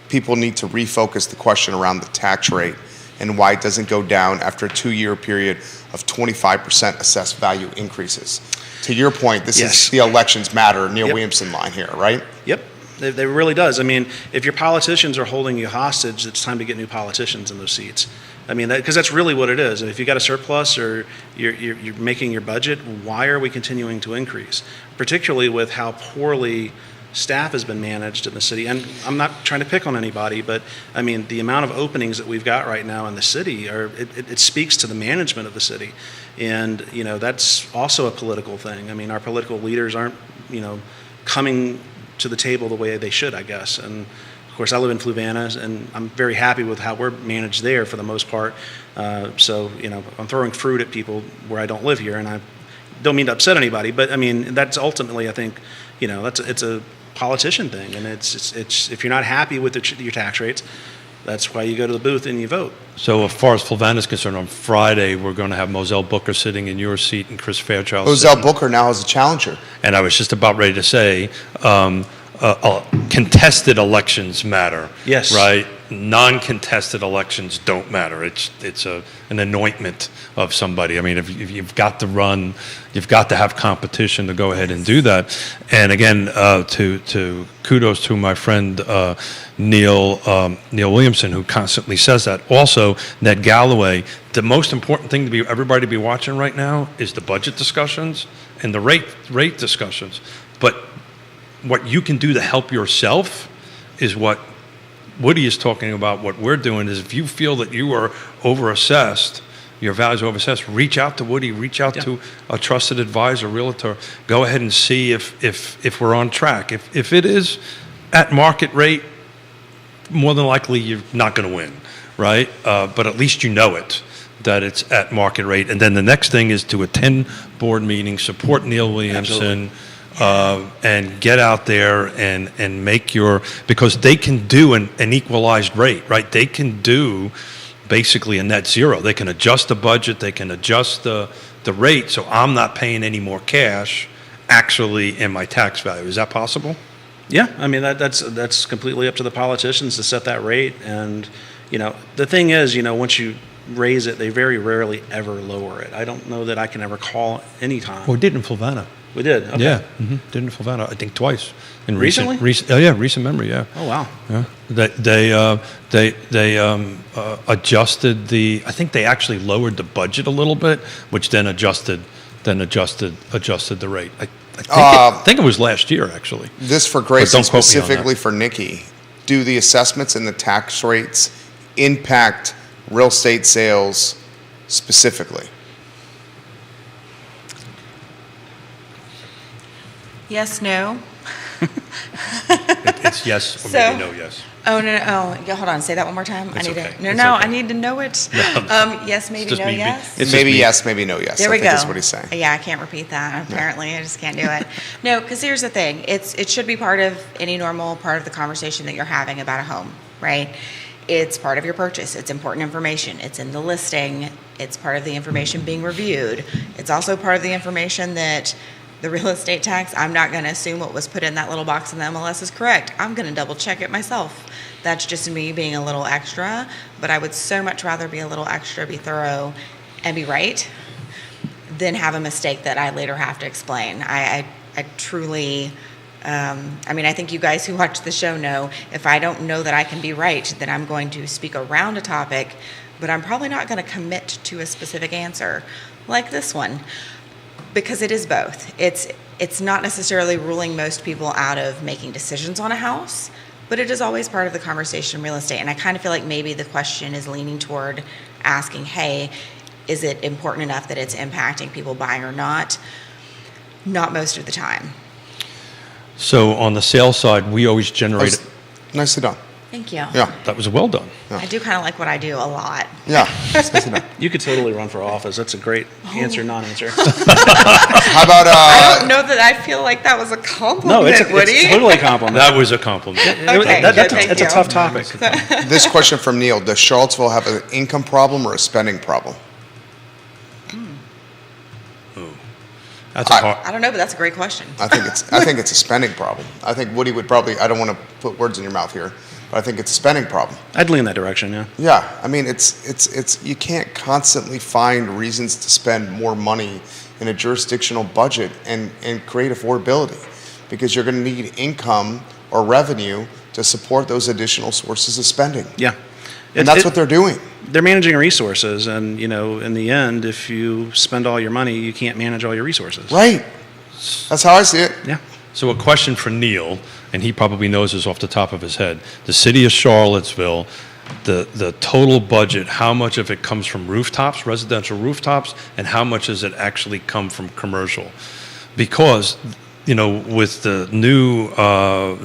People need to refocus the question around the tax rate and why it doesn't go down after a 2-year period of 25% assessed value increases. To your point, this is the elections matter, Neil Williamson line here, right? Yep. It really does. I mean, if your politicians are holding you hostage, it's time to get new politicians in those seats. I mean, because that's really what it is. If you got a surplus or you're making your budget, why are we continuing to increase? Particularly with how poorly staff has been managed in the city. And I'm not trying to pick on anybody, but I mean, the amount of openings that we've got right now in the city, it speaks to the management of the city. And, you know, that's also a political thing. I mean, our political leaders aren't, you know, coming to the table the way they should, I guess. And of course, I live in Fluvanna, and I'm very happy with how we're managed there for the most part. So, you know, I'm throwing fruit at people where I don't live here, and I don't mean to upset anybody, but I mean, that's ultimately, I think, you know, it's a politician thing, and it's if you're not happy with your tax rates, that's why you go to the booth and you vote. So as far as Fluvanna is concerned, on Friday, we're going to have Moselle Booker sitting in your seat and Chris Fairchild Moselle Booker now is a challenger. And I was just about ready to say, contested elections matter. Yes. Right? Non-contested elections don't matter. It's an anointment of somebody. I mean, if you've got to run, you've got to have competition to go ahead and do that. And again, to kudos to my friend Neil Williamson, who constantly says that. Also, Ned Galloway. The most important thing everybody to be watching right now is the budget discussions and the rate discussions. But what you can do to help yourself is what Woody is talking about. What we're doing is, if you feel that you are overassessed, your values are overassessed, reach out to Woody, reach out to a trusted advisor, realtor. Go ahead and see if we're on track. If it is at market rate, more than likely you're not going to win, right? But at least you know it, that it's at market rate. And then the next thing is to attend board meetings, support Neil Williamson. And get out there and make because they can do an equalized rate, right? They can do basically a net zero. They can adjust the budget, they can adjust the rate, so I'm not paying any more cash actually in my tax value. Is that possible? Yeah, I mean, that's completely up to the politicians to set that rate. And, you know, the thing is, you know, once you raise it, they very rarely ever lower it. I don't know that I can ever call any time. Well, we did in Fluvanna. We did. Okay. Yeah, did in Fluvanna. I think twice. In Recently? Recent memory. Yeah. Oh wow. Yeah. They adjusted the. I think they actually lowered the budget a little bit, which then adjusted the rate. I think it was last year actually. This for Grace and specifically for Nikki. Do the assessments and the tax rates impact real estate sales specifically? Yes, no. It's yes or maybe no yes. Oh, no. Yeah, hold on. Say that one more time. It's okay. No, It's no. okay. I need to know it. Yes, maybe, just no, me. yes. It's Maybe just me. yes, maybe no yes. There we I think go. is what he's saying. Yeah, I can't repeat that. Apparently, I just can't do it. No, because here's the thing. It should be part of any normal part of the conversation that you're having about a home, right? It's part of your purchase. It's important information. It's in the listing. It's part of the information being reviewed. It's also part of the information that the real estate tax, I'm not going to assume what was put in that little box in the MLS is correct. I'm going to double check it myself. That's just me being a little extra, but I would so much rather be a little extra, be thorough, and be right than have a mistake that I later have to explain. I truly, I mean, I think you guys who watch the show know if I don't know that I can be right, then I'm going to speak around a topic, but I'm probably not going to commit to a specific answer like this one. Because it is both. It's not necessarily ruling most people out of making decisions on a house, but it is always part of the conversation in real estate. And I kind of feel like maybe the question is leaning toward asking, hey, is it important enough that it's impacting people buying or not? Not most of the time. So on the sales side, we always generate. Nicely done. Thank you. Yeah, That was well done. I do kind of like what I do a lot. yeah. Nicely done. You could totally run for office. That's a great answer, non-answer. How about I don't know that I feel like that was a compliment, No, Woody. it's totally a compliment. That was a compliment. Okay, That's thank a you. tough topic. this question from Neil? Does Charlottesville have an income problem or a spending problem? That's a hard. I don't know, but that's a great question. I think it's a spending problem. I think Woody would probably. I don't want to put words in your mouth here, but I think it's a spending problem. I'd lean that direction, yeah. Yeah, I mean, it's you can't constantly find reasons to spend more money in a jurisdictional budget and create affordability, because you're going to need income or revenue to support those additional sources of spending. Yeah. And that's what they're doing. They're managing resources, and in the end, if you spend all your money, you can't manage all your resources. Right. That's how I see it. Yeah. So a question for Neil, and he probably knows this off the top of his head. The city of Charlottesville, the total budget, how much of it comes from rooftops, residential rooftops, and how much does it actually come from commercial? Because, with the new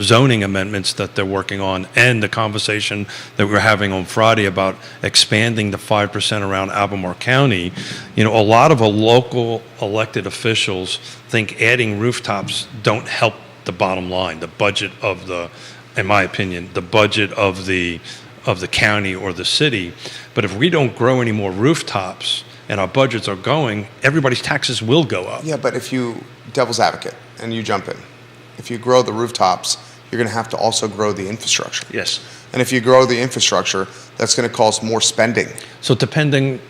zoning amendments that they're working on and the conversation that we're having on Friday about expanding the 5% around Albemarle County, a lot of local elected officials think adding rooftops don't help the bottom line, the budget of in my opinion, the budget of the county or the city. But if we don't grow any more rooftops and our budgets are going, everybody's taxes will go up. Yeah, but if you, devil's advocate, and you jump in, if you grow the rooftops, you're going to have to also grow the infrastructure. Yes. And if you grow the infrastructure, that's going to cause more spending. So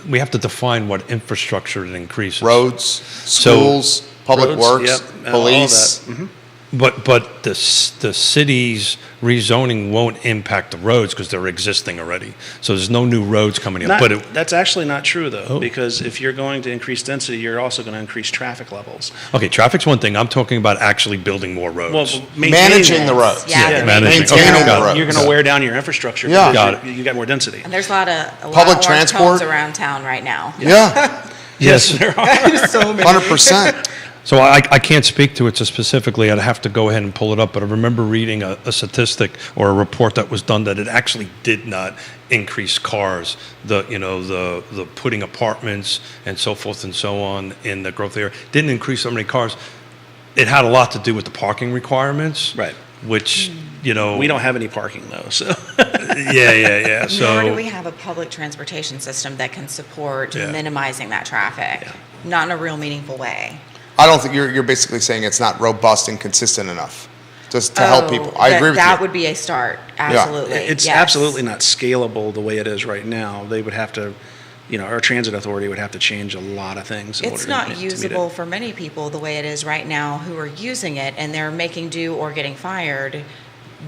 we have to define what infrastructure it increases. Roads, schools, public Roads, works, yep, and all police. that. Mhm. But the city's rezoning won't impact the roads because they're existing already. So there's no new roads coming in. That's actually not true, though, Oh. because if you're going to increase density, you're also going to increase traffic levels. Okay, traffic's one thing. I'm talking about actually building more roads. Well, Managing the roads. Yeah, managing. Maintaining Okay, got the it. roads. You're going to wear down your infrastructure. Yeah. because Got it. you got more density. And there's a lot of Public orange transport. cones around town right now. Yeah, Yes. So many. 100%. So I can't speak to it so specifically. I'd have to go ahead and pull it up. But I remember reading a statistic or a report that was done that it actually did not increase cars. The putting apartments and so forth and so on in the growth area didn't increase so many cars. It had a lot to do with the parking requirements. Right. Which, We don't have any parking, though, so. Yeah. Nor do So we have a public transportation system that can support Yeah. minimizing that traffic, Yeah. not in a real meaningful way. I don't think you're basically saying it's not robust and consistent enough just to help people. I agree with That you. would be a start, absolutely. It's yes. absolutely not scalable the way it is right now. They would have to, our transit authority would have to change a lot of things. In It's order not to meet it. usable for many people the way it is right now who are using it, and they're making do or getting fired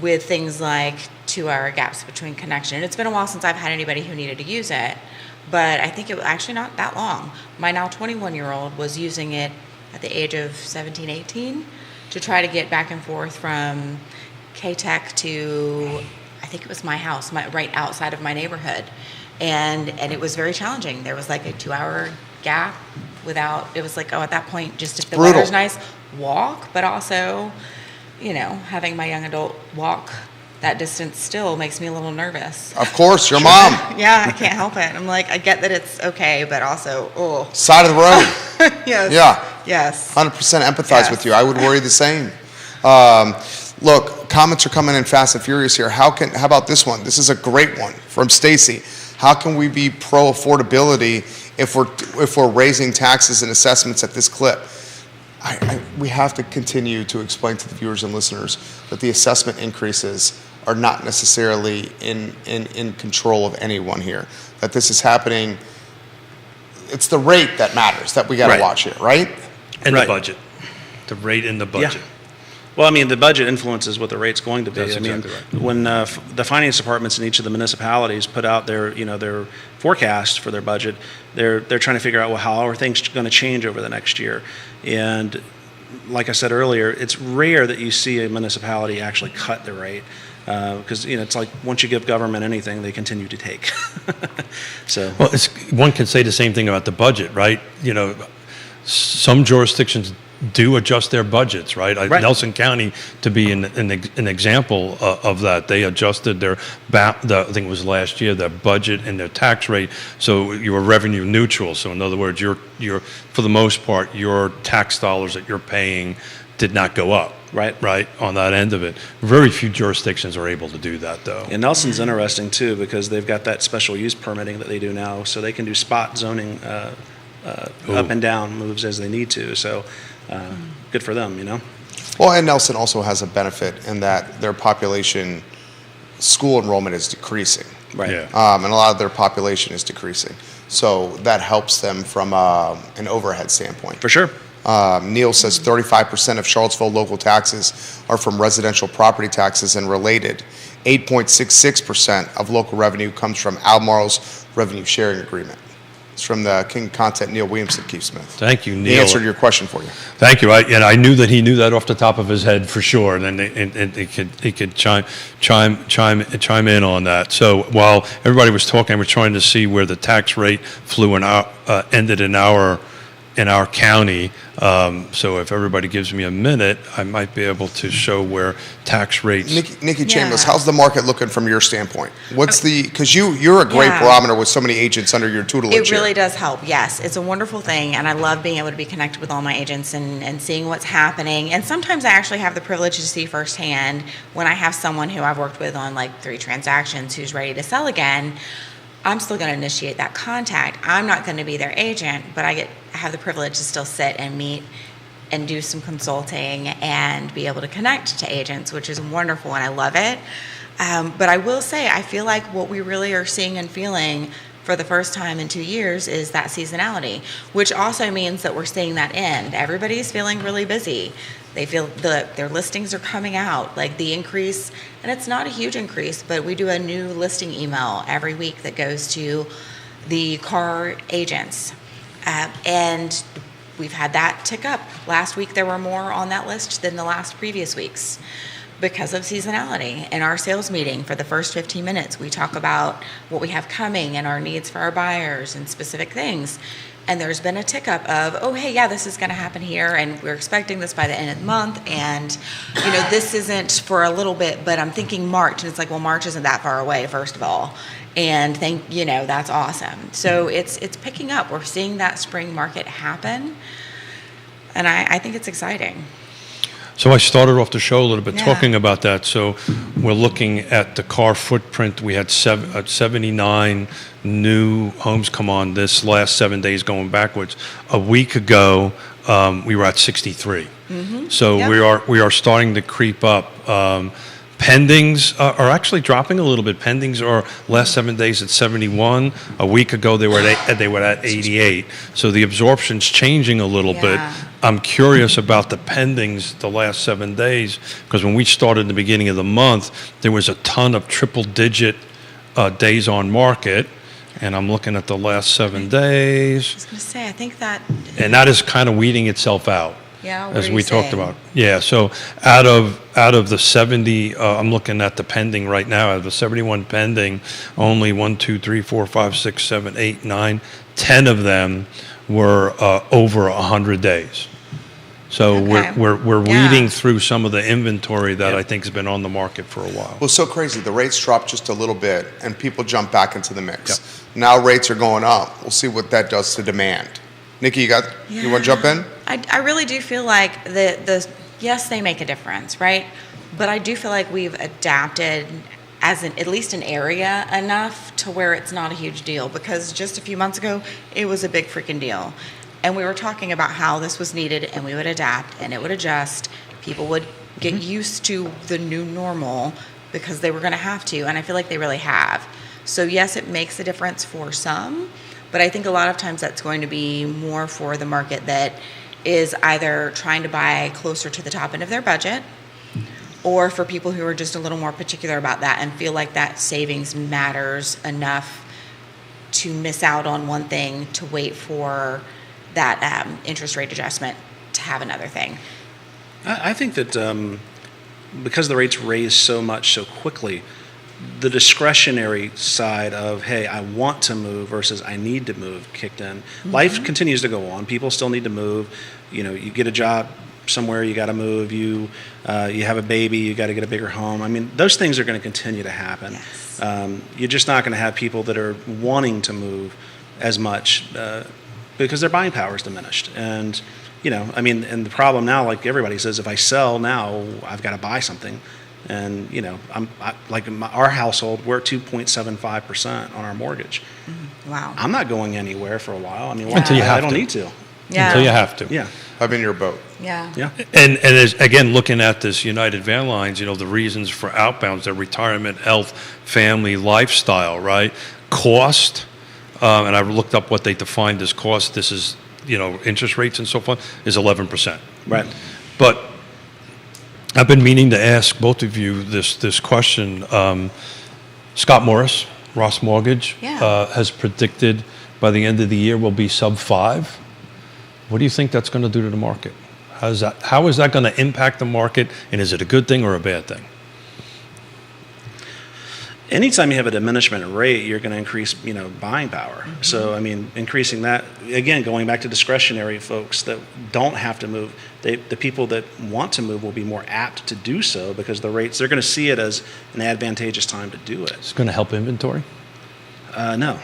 with things like 2-hour gaps between connection. It's been a while since I've had anybody who needed to use it, but I think it was actually not that long. My now 21-year-old was using it at the age of 17, 18 to try to get back and forth from K-Tech to, I think it was my house, right outside of my neighborhood. And it was very challenging. There was like a 2-hour gap it was like, at that point, just if the Brutal. weather's nice, walk, but also, having my young adult walk that distance still makes me a little nervous. Of course, your mom, Yeah, I can't help it. I'm like, I get that it's okay, but also, oh. side of the road. Yes. Yeah. Yes. 100% empathize Yes. with you. I would worry the same. Look, comments are coming in fast and furious here. How about this one? This is a great one from Stacy. How can we be pro affordability if we're raising taxes and assessments at this clip? We have to continue to explain to the viewers and listeners that the assessment increases are not necessarily in control of anyone here. That this is happening. It's the rate that matters that we got to Right. watch here, right? and Right. the budget, the rate in the budget. Well, the budget influences what the rate's going to be. That's exactly right. When the finance departments in each of the municipalities put out their forecast for their budget, they're trying to figure out, well, how are things going to change over the next year? And like I said earlier, it's rare that you see a municipality actually cut the rate, because it's like once you give government anything, they continue to take. So. Well, one can say the same thing about the budget, right? Some jurisdictions do adjust their budgets, right? Right. Nelson County, to be an example of that, they adjusted their, I think it was last year, their budget and their tax rate, so you were revenue neutral. So in other words, you're for the most part, your tax dollars that you're paying did not go up. Right, on that end of it. Very few jurisdictions are able to do that, though. And Nelson's interesting too because they've got that special use permitting that they do now, so they can do spot zoning up and down moves as they need to. So good for them, you know. Well, and Nelson also has a benefit in that their population, school enrollment is decreasing. Right. Yeah. And a lot of their population is decreasing. So that helps them from an overhead standpoint. For sure. Neil says 35% of Charlottesville local taxes are from residential property taxes and related. 8.66% of local revenue comes from Albemarle's revenue sharing agreement. It's from the King Content, Neil Williamson, Keith Smith. Thank you, He Neil. answered your question for you. Thank you. I knew that he knew that off the top of his head for sure, and then he could chime in on that. So while everybody was talking, I was trying to see where the tax rate ended in our county. So if everybody gives me a minute, I might be able to show where tax rates. Nikki Chambers, Yeah. how's the market looking from your standpoint? What's because you're a great Yeah. barometer with so many agents under your tutelage. It here. really does help, yes. It's a wonderful thing, and I love being able to be connected with all my agents and seeing what's happening. And sometimes I actually have the privilege to see firsthand when I have someone who I've worked with on like 3 transactions who's ready to sell again. I'm still going to initiate that contact. I'm not going to be their agent, but I have the privilege to still sit and meet and do some consulting and be able to connect to agents, which is wonderful, and I love it. But I will say, I feel like what we really are seeing and feeling for the first time in 2 years is that seasonality, which also means that we're seeing that end. Everybody's feeling really busy. They feel their listings are coming out, like the increase, and it's not a huge increase, but we do a new listing email every week that goes to the car agents. And we've had that tick up. Last week there were more on that list than the last previous weeks because of seasonality. In our sales meeting for the first 15 minutes, we talk about what we have coming and our needs for our buyers and specific things. And there's been a tick up of, oh, hey, yeah, this is going to happen here, and we're expecting this by the end of the month, and, you know, this isn't for a little bit, but I'm thinking March, and it's like, well, March isn't that far away, first of all, and that's awesome. So it's picking up. We're seeing that spring market happen, and I think it's exciting. So I started off the show a little bit Yeah. talking about that. So we're looking at the car footprint. We had 79 new homes come on this last 7 days going backwards. A week ago, we were at 63. So Yep. we are starting to creep up. Pendings are actually dropping a little bit. Pendings are last 7 days at 71. A week ago they were at 88. So the absorption's changing a little bit. Yeah. I'm curious about the pendings the last 7 days because when we started in the beginning of the month, there was a ton of triple-digit days on market, and I'm looking at the last 7 days, I was going to say, I think that, and that is kind of weeding itself out. yeah, what As are we you talked saying? about. Yeah, so out of the 70, I'm looking at the pending right now, out of the 71 pending, only 1, 2, 3, 4, 5, 6, 7, 8, 9, 10 of them were over 100 days. So Okay. we're Yeah. weeding through some of the inventory that Yep. I think has been on the market for a while. Well, it's so crazy. The rates dropped just a little bit, and people jump back into the mix. Now rates are going up. We'll see what that does to demand. Nikki, you want to jump in? I really do feel like yes, they make a difference, right? But I do feel like we've adapted at least an area enough to where it's not a huge deal, because just a few months ago, it was a big freaking deal. And we were talking about how this was needed, and we would adapt and it would adjust. People would get used to the new normal because they were going to have to, and I feel like they really have. So yes, it makes a difference for some, but I think a lot of times that's going to be more for the market that is either trying to buy closer to the top end of their budget, or for people who are just a little more particular about that and feel like that savings matters enough to miss out on one thing to wait for that interest rate adjustment to have another thing. I think that because the rates raised so much so quickly, the discretionary side of, hey, I want to move versus I need to move kicked in. Life continues to go on. People still need to move. You get a job somewhere, you got to move. You have a baby, you got to get a bigger home. I mean, those things are going to continue to happen. Yes. You're just not going to have people that are wanting to move as much because their buying power is diminished. And and the problem now, like everybody says, if I sell now, I've got to buy something. And our household, we're at 2.75% on our mortgage. Wow. I'm not going anywhere for a while. I mean, Until you have I don't to. need to. Yeah. Until you have to. Yeah, I'm in your boat. Yeah. yeah. And as, again, looking at this United Van Lines, the reasons for outbounds, their retirement, health, family, lifestyle, right? Cost, and I looked up what they defined as cost. This is, interest rates and so forth, is 11%. Right. But I've been meaning to ask both of you this question. Scott Morris, Ross Mortgage, Yeah. has predicted by the end of the year we'll be sub 5. What do you think that's going to do to the market? How is that going to impact the market, and is it a good thing or a bad thing? Anytime you have a diminishment rate, you're going to increase, buying power. So, increasing that, again, going back to discretionary folks that don't have to move, the people that want to move will be more apt to do so because the rates, they're going to see it as an advantageous time to do it. It's going to help inventory? No.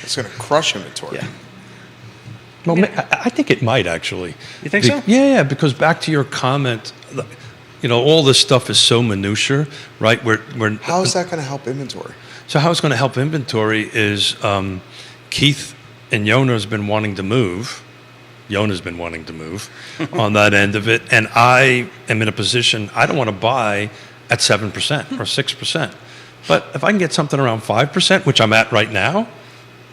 It's going to crush inventory. Yeah. Well, I think it might actually. You think so? Yeah, because back to your comment, all this stuff is so minutia, right? How is that going to help inventory? So how it's going to help inventory is Keith and Yona's been wanting to move. Yona's been wanting to move on that end of it. And I am in a position, I don't want to buy at 7% or 6%. But if I can get something around 5%, which I'm at right now,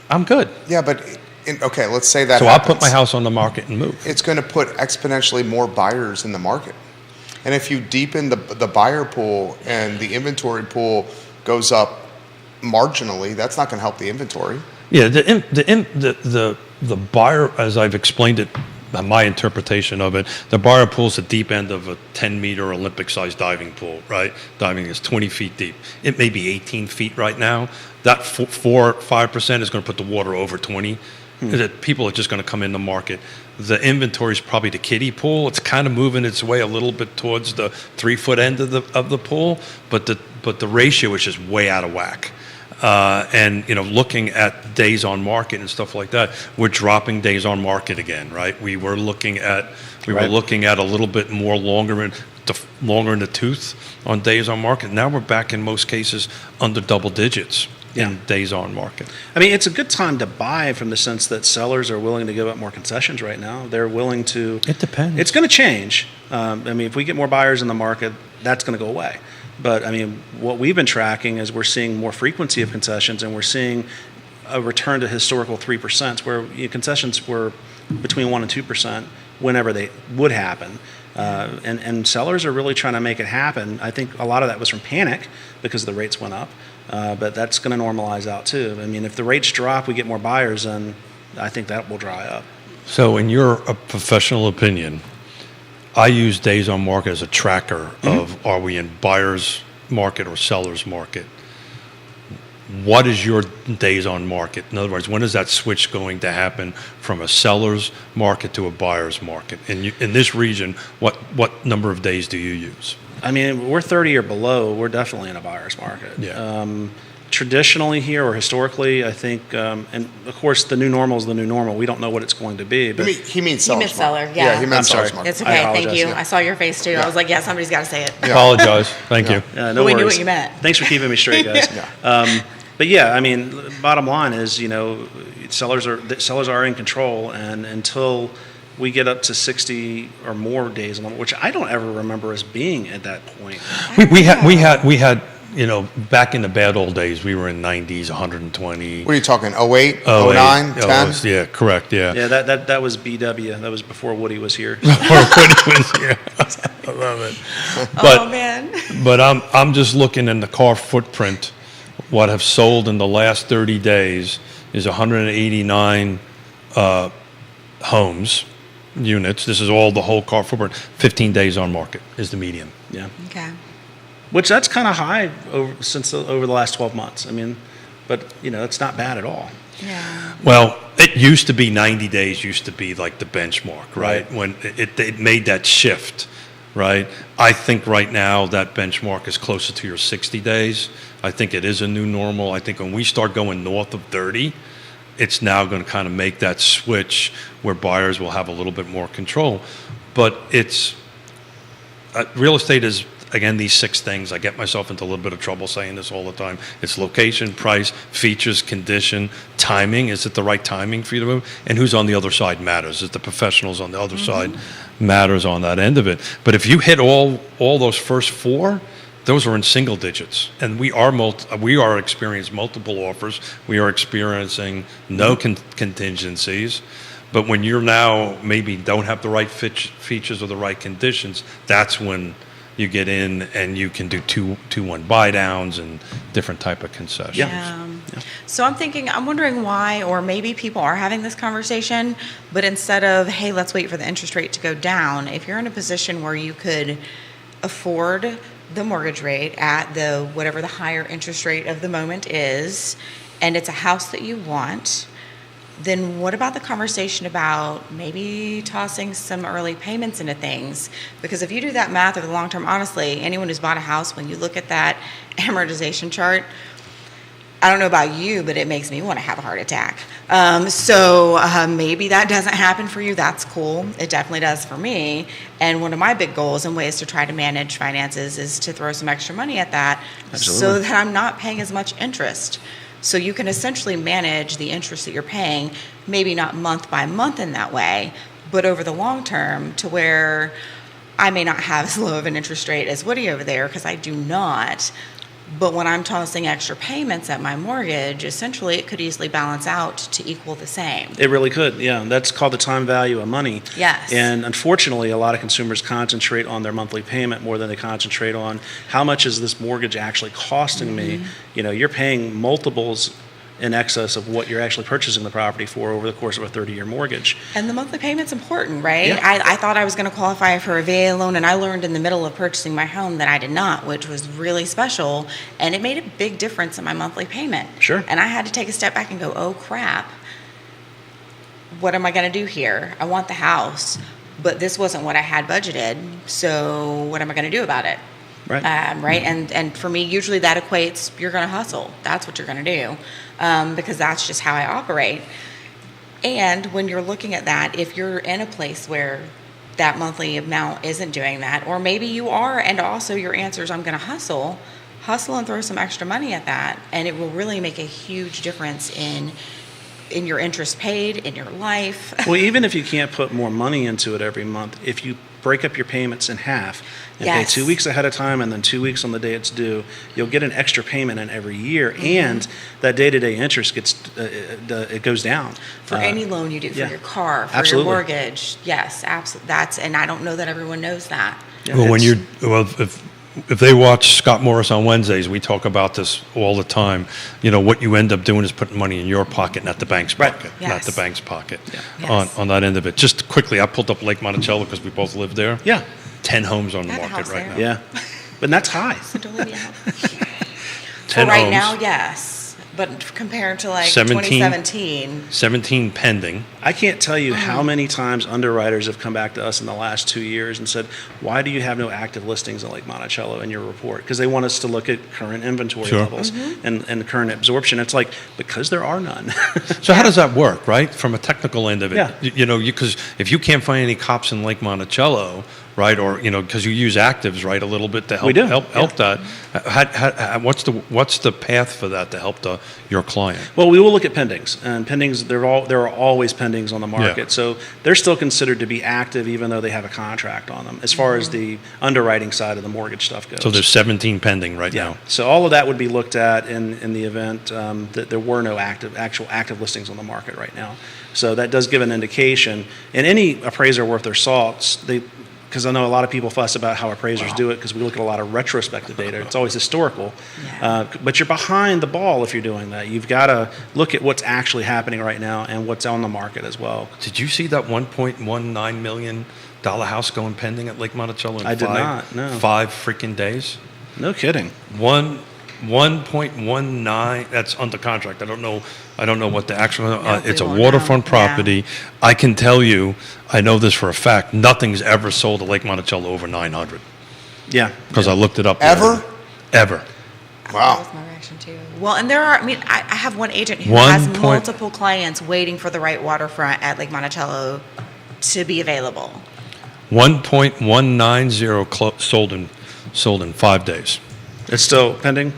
I'm good. Yeah, but okay, let's say that So I'll happens. put my house on the market and move. It's going to put exponentially more buyers in the market. And if you deepen the buyer pool and the inventory pool goes up marginally, that's not going to help the inventory. Yeah, the buyer, as I've explained it, my interpretation of it, the buyer pool is the deep end of a 10-meter Olympic-sized diving pool, right? Diving is 20 feet deep. It may be 18 feet right now. That 5% is going to put the water over 20. That people are just going to come in the market. The inventory is probably the kiddie pool. It's kind of moving its way a little bit towards the 3-foot end of the pool, but the ratio is just way out of whack. And looking at days on market and stuff like that, we're dropping days on market again, right? We were looking at a little bit more longer in the tooth on days on market. Now we're back in most cases under double digits. In days on market. It's a good time to buy from the sense that sellers are willing to give up more concessions right now. They're willing to. It depends. It's going to change. If we get more buyers in the market, that's going to go away. But what we've been tracking is we're seeing more frequency of concessions, and we're seeing a return to historical 3%, where concessions were between 1% and 2% whenever they would happen. And sellers are really trying to make it happen. I think a lot of that was from panic because the rates went up. But that's going to normalize out too. If the rates drop, we get more buyers, and I think that will dry up. So in your professional opinion, I use days on market as a tracker of are we in buyer's market or seller's market? What is your days on market? In other words, when is that switch going to happen from a seller's market to a buyer's market? In this region, what number of days do you use? We're 30 or below. We're definitely in a buyer's market. Yeah. Traditionally here or historically, I think, and of course the new normal is the new normal. We don't know what it's going to be. But He means You meant seller's seller, market. yeah. he meant I'm sorry. seller's market. It's okay. Thank apologize, you. yeah. I saw your face too. Yeah. I was like, yeah, somebody's got to say it. Yeah. Apologize. Thank you. no But we knew worries. what you meant. Thanks for keeping me straight, guys. But yeah, bottom line is, sellers are in control, and until we get up to 60 or more days, which I don't ever remember us being at that point. We had back in the bad old days, we were in 90s, 120. What are you talking, 08, 09, 10? Yeah, correct, yeah. Yeah, that was BW. That was before Woody was here. I love it. Oh man. But I'm just looking in the car footprint. What have sold in the last 30 days is 189 homes, units. This is all the whole car footprint. 15 days on market is the median. Yeah. Okay. which that's kind of high over the last 12 months. I mean, but it's not bad at all. Yeah. Well, it used to be 90 days used to be like the benchmark, right? When it made that shift, right? I think right now that benchmark is closer to your 60 days. I think it is a new normal. I think when we start going north of 30, it's now going to kind of make that switch where buyers will have a little bit more control. But it's real estate is, again, these 6 things. I get myself into a little bit of trouble saying this all the time. It's location, price, features, condition, timing. Is it the right timing for you to move? And who's on the other side matters. Is the professionals on the other side matters on that end of it. But if you hit all those first 4, those are in single digits. And we are experiencing multiple offers. We are experiencing no contingencies. But when you're now maybe don't have the right features or the right conditions, that's when you get in and you can do 2-1 buy downs and different type of concessions. Yeah. So I'm wondering why, or maybe people are having this conversation, but instead of, hey, let's wait for the interest rate to go down, if you're in a position where you could afford the mortgage rate at whatever the higher interest rate of the moment is, and it's a house that you want, then what about the conversation about maybe tossing some early payments into things? Because if you do that math over the long term, honestly, anyone who's bought a house, when you look at that amortization chart, I don't know about you, but it makes me want to have a heart attack. So maybe that doesn't happen for you. That's cool. It definitely does for me. And one of my big goals and ways to try to manage finances is to throw some extra money at that. Absolutely. So that I'm not paying as much interest. So you can essentially manage the interest that you're paying, maybe not month by month in that way, but over the long term to where I may not have as low of an interest rate as Woody over there, because I do not. But when I'm tossing extra payments at my mortgage, essentially it could easily balance out to equal the same. It really could, yeah. That's called the time value of money. Yes. And unfortunately, a lot of consumers concentrate on their monthly payment more than they concentrate on how much is this mortgage actually costing me. You're paying multiples in excess of what you're actually purchasing the property for over the course of a 30-year mortgage. And the monthly payment's important, right? Yeah. I thought I was going to qualify for a VA loan, and I learned in the middle of purchasing my home that I did not, which was really special, and it made a big difference in my monthly payment. Sure. And I had to take a step back and go, oh, crap. What am I going to do here? I want the house, but this wasn't what I had budgeted, so what am I going to do about it? Right. Right. And for me, usually that equates, you're going to hustle. That's what you're going to do, because that's just how I operate. And when you're looking at that, if you're in a place where that monthly amount isn't doing that, or maybe you are, and also your answer is, I'm going to hustle and throw some extra money at that, and it will really make a huge difference in your interest paid, in your life. Well, even if you can't put more money into it every month, if you break up your payments in half and pay 2 weeks ahead of time and then 2 weeks on the day it's due, you'll get an extra payment in every year, and that day-to-day interest it goes down. For any loan you do, for your car, for Absolutely. your mortgage. Yes, absolutely. And I don't know that everyone knows that. Yeah, Well, if they watch Scott Morris on Wednesdays, we talk about this all the time. What you end up doing is putting money in your pocket, not the bank's pocket, Yes. not the bank's pocket. Yes. On that end of it. Just quickly, I pulled up Lake Monticello because we both live there. Yeah. 10 homes on the That market house right there. now. Yeah. But that's high. So don't let me out. 10 right homes, now, yes. But compared to 17 2017, 17 pending. I can't tell you how many times underwriters have come back to us in the last 2 years and said, why do you have no active listings in Lake Monticello in your report? Because they want us to look at current inventory Sure. levels and current absorption. It's like, because there are none. So how does that work, right? From a technical end of it, Yeah. because if you can't find any cops in Lake Monticello, right, or because you use actives, right, a little bit to help We do, help that. What's the path for that to help your client? Well, we will look at pendings, and pendings, there are always pendings on the market. Yeah. So they're still considered to be active even though they have a contract on them, as far as the underwriting side of the mortgage stuff goes. So there's 17 pending right Yeah. now. So all of that would be looked at in the event that there were no actual active listings on the market right now. So that does give an indication. And any appraiser worth their salts, because I know a lot of people fuss about how appraisers do it because we look at a lot of retrospective data. It's always historical. Yeah. But you're behind the ball if you're doing that. You've got to look at what's actually happening right now and what's on the market as well. Did you see that $1.19 million house going pending at Lake Monticello in I did not, no. 5 freaking days? No kidding. 1.19. That's under contract. I don't know what the actual. No, It's a we won't know. waterfront Yeah. property. I can tell you, I know this for a fact. Nothing's ever sold at Lake Monticello over 900 Yeah. because I looked it up. the Ever? other day. Ever. That Wow. was my reaction too. Well, and there are, I mean, I have one agent who One has point- multiple clients waiting for the right waterfront at Lake Monticello to be available. 1.190 sold in 5 days. It's still pending?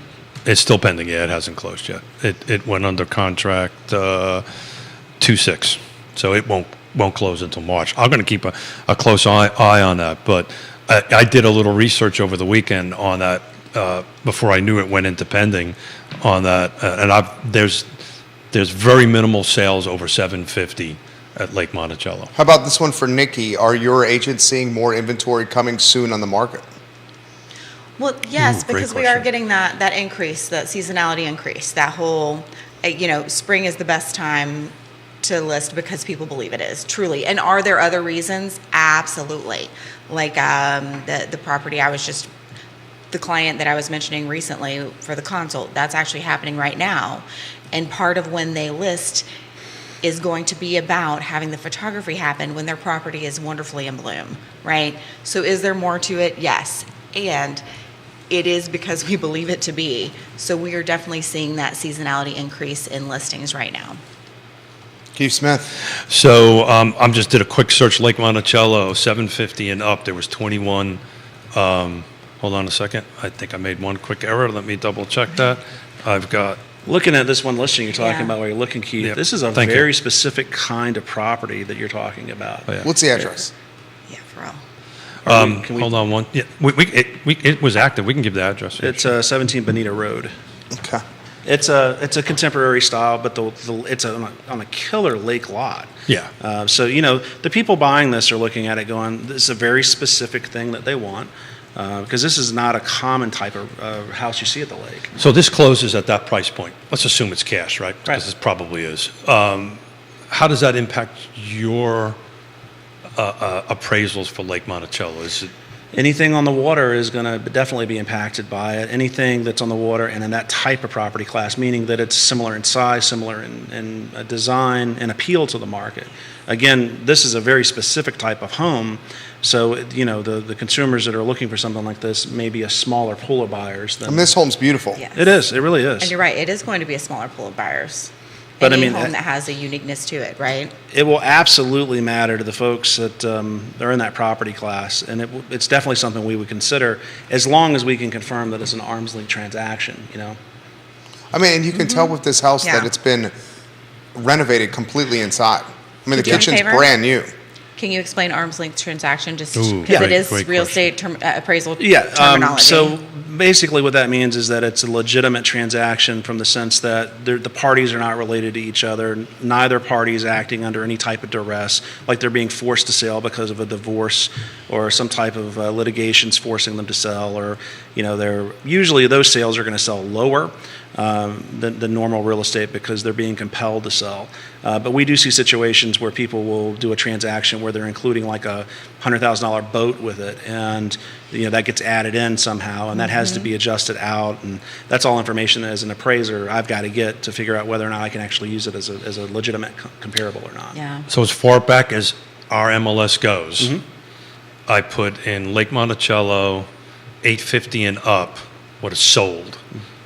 It's still pending. Yeah, it hasn't closed yet. It went under contract 2/6, so it won't close until March. I'm going to keep a close eye on that. But I did a little research over the weekend on that before I knew it went into pending on that, and there's very minimal sales over 750 at Lake Monticello. How about this one for Nikki? Are your agents seeing more inventory coming soon on the market? Well, yes, Ooh, great because we are question. getting that increase, that seasonality increase, that whole, spring is the best time to list because people believe it is, truly. And are there other reasons? Absolutely. Like the property the client that I was mentioning recently for the consult, that's actually happening right now. And part of when they list is going to be about having the photography happen when their property is wonderfully in bloom, right? So is there more to it? Yes. And it is because we believe it to be. So we are definitely seeing that seasonality increase in listings right now. Keith Smith. So I just did a quick search, Lake Monticello, 750 and up. There was 21. Hold on a second. I think I made one quick error. Let me double check that. I've got. Looking at this one listing you're talking Yeah. about, where you're looking, Keith, Yep. this is a Thank you. very specific kind of property that you're talking about. Oh, yeah. What's the address? Yeah, for real. Can we- Hold on one. Yeah, it was active. We can give the address. It's 17 Bonita Road. Okay. It's a contemporary style, but it's on a killer lake lot. Yeah. So the people buying this are looking at it going, this is a very specific thing that they want, because this is not a common type of house you see at the lake. So this closes at that price point. Let's assume it's cash, right? Right. Because it probably is. How does that impact your appraisals for Lake Monticello? Is it Anything on the water is going to definitely be impacted by it. Anything that's on the water and in that type of property class, meaning that it's similar in size, similar in design, and appeal to the market. Again, this is a very specific type of home, so the consumers that are looking for something like this may be a smaller pool of buyers than. And this home's beautiful. Yes. It is. It really is. And you're right, it is going to be a smaller pool of buyers. But I Any mean, home that has a uniqueness to it, right? It will absolutely matter to the folks that are in that property class, and it's definitely something we would consider as long as we can confirm that it's an arm's length transaction. I mean, and you can tell with this house that Yeah. it's been renovated completely inside. I mean, the Do me a kitchen's favor? brand new. Can you explain arm's length transaction just Ooh, because great, it is great real question. estate appraisal Yeah. terminology? So basically, what that means is that it's a legitimate transaction from the sense that the parties are not related to each other. Neither party is acting under any type of duress, like they're being forced to sell because of a divorce or some type of litigations forcing them to sell, or they're usually those sales are going to sell lower than normal real estate because they're being compelled to sell. But we do see situations where people will do a transaction where they're including like a $100,000 boat with it, and that gets added in somehow, and that has to be adjusted out, and that's all information that as an appraiser I've got to get to figure out whether or not I can actually use it as a legitimate comparable or not. Yeah. So as far back as our MLS goes, I put in Lake Monticello, 850 and up, what is sold,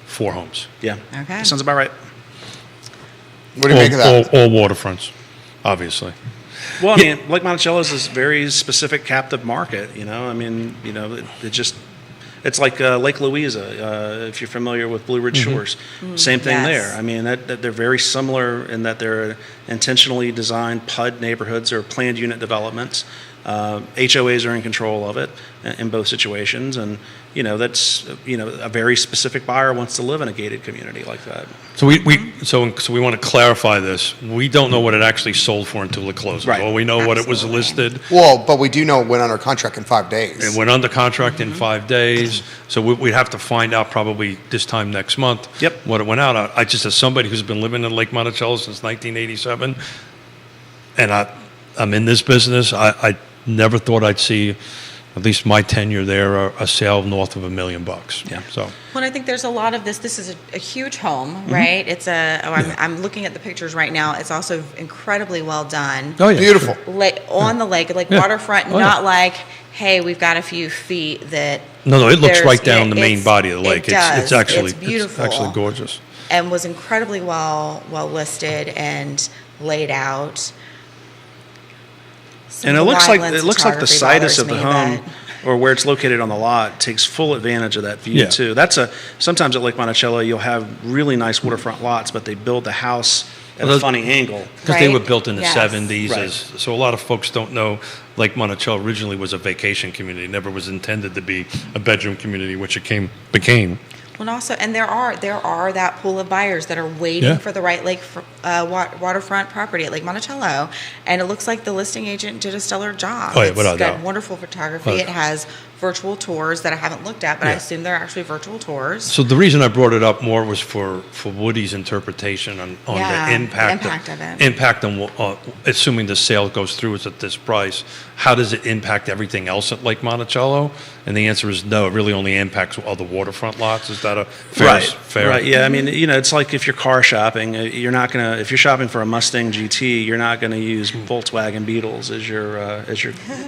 4 homes. Yeah. Okay. That sounds about right. What do you make of that? All waterfronts, obviously. Well, I mean, Lake Monticello is this very specific captive market. It's like Lake Louisa, if you're familiar with Blue Ridge Shores. Same thing Yes. there. I mean, that they're very similar in that they're intentionally designed PUD neighborhoods or planned unit developments. HOAs are in control of it in both situations, and that's a very specific buyer wants to live in a gated community like that. So we want to clarify this. We don't know what it actually sold for until it closes. Right. Well, we know what it was Absolutely. listed. Well, but we do know it went under contract in 5 days. It went under contract in 5 days, so we'd have to find out probably this time next month. Yep. What it went out at. I just, as somebody who's been living in Lake Monticello since 1987, and I'm in this business, I never thought I'd see at least my tenure there, a sale north of $1 million. Yeah. So. Well, and I think there's a lot of this. This is a huge home, right? It's I'm looking at the pictures right now. It's also incredibly well done. Oh yeah. Beautiful. On the lake, like Yeah. waterfront, Oh, yeah. not like, hey, we've got a few feet that. No, it looks there's- right down yeah, the main it's- body of the lake. It does. It's actually It's beautiful. It's actually gorgeous. And was incredibly well listed and laid out. Some And it of looks like wildlands the photography situs of the bothers me, home, or where it's located on the lot, takes full advantage of that view Yeah. too. Sometimes at Lake Monticello you'll have really nice waterfront lots, but they build the house at Well, a funny angle. Because they were Right? built in the Yes. 70s. Right. So a lot of folks don't know Lake Monticello originally was a vacation community. It never was intended to be a bedroom community, which it became. Well, also, and there are that pool of buyers that are waiting Yeah. for the right waterfront property at Lake Monticello, and it looks like the listing agent did a stellar job. Oh, yeah, It's without got doubt. wonderful photography. Without It has virtual tours that I haven't looked at, but I Yeah. assume they're actually virtual tours. So the reason I brought it up more was for Woody's interpretation on Yeah, the the impact, impact of it. Impact on, assuming the sale goes through is at this price, how does it impact everything else at Lake Monticello? And the answer is no, it really only impacts other waterfront lots. Is that a fair? Right. Yeah. I mean, it's like if you're car shopping, if you're shopping for a Mustang GT, you're not gonna use Volkswagen Beetles as your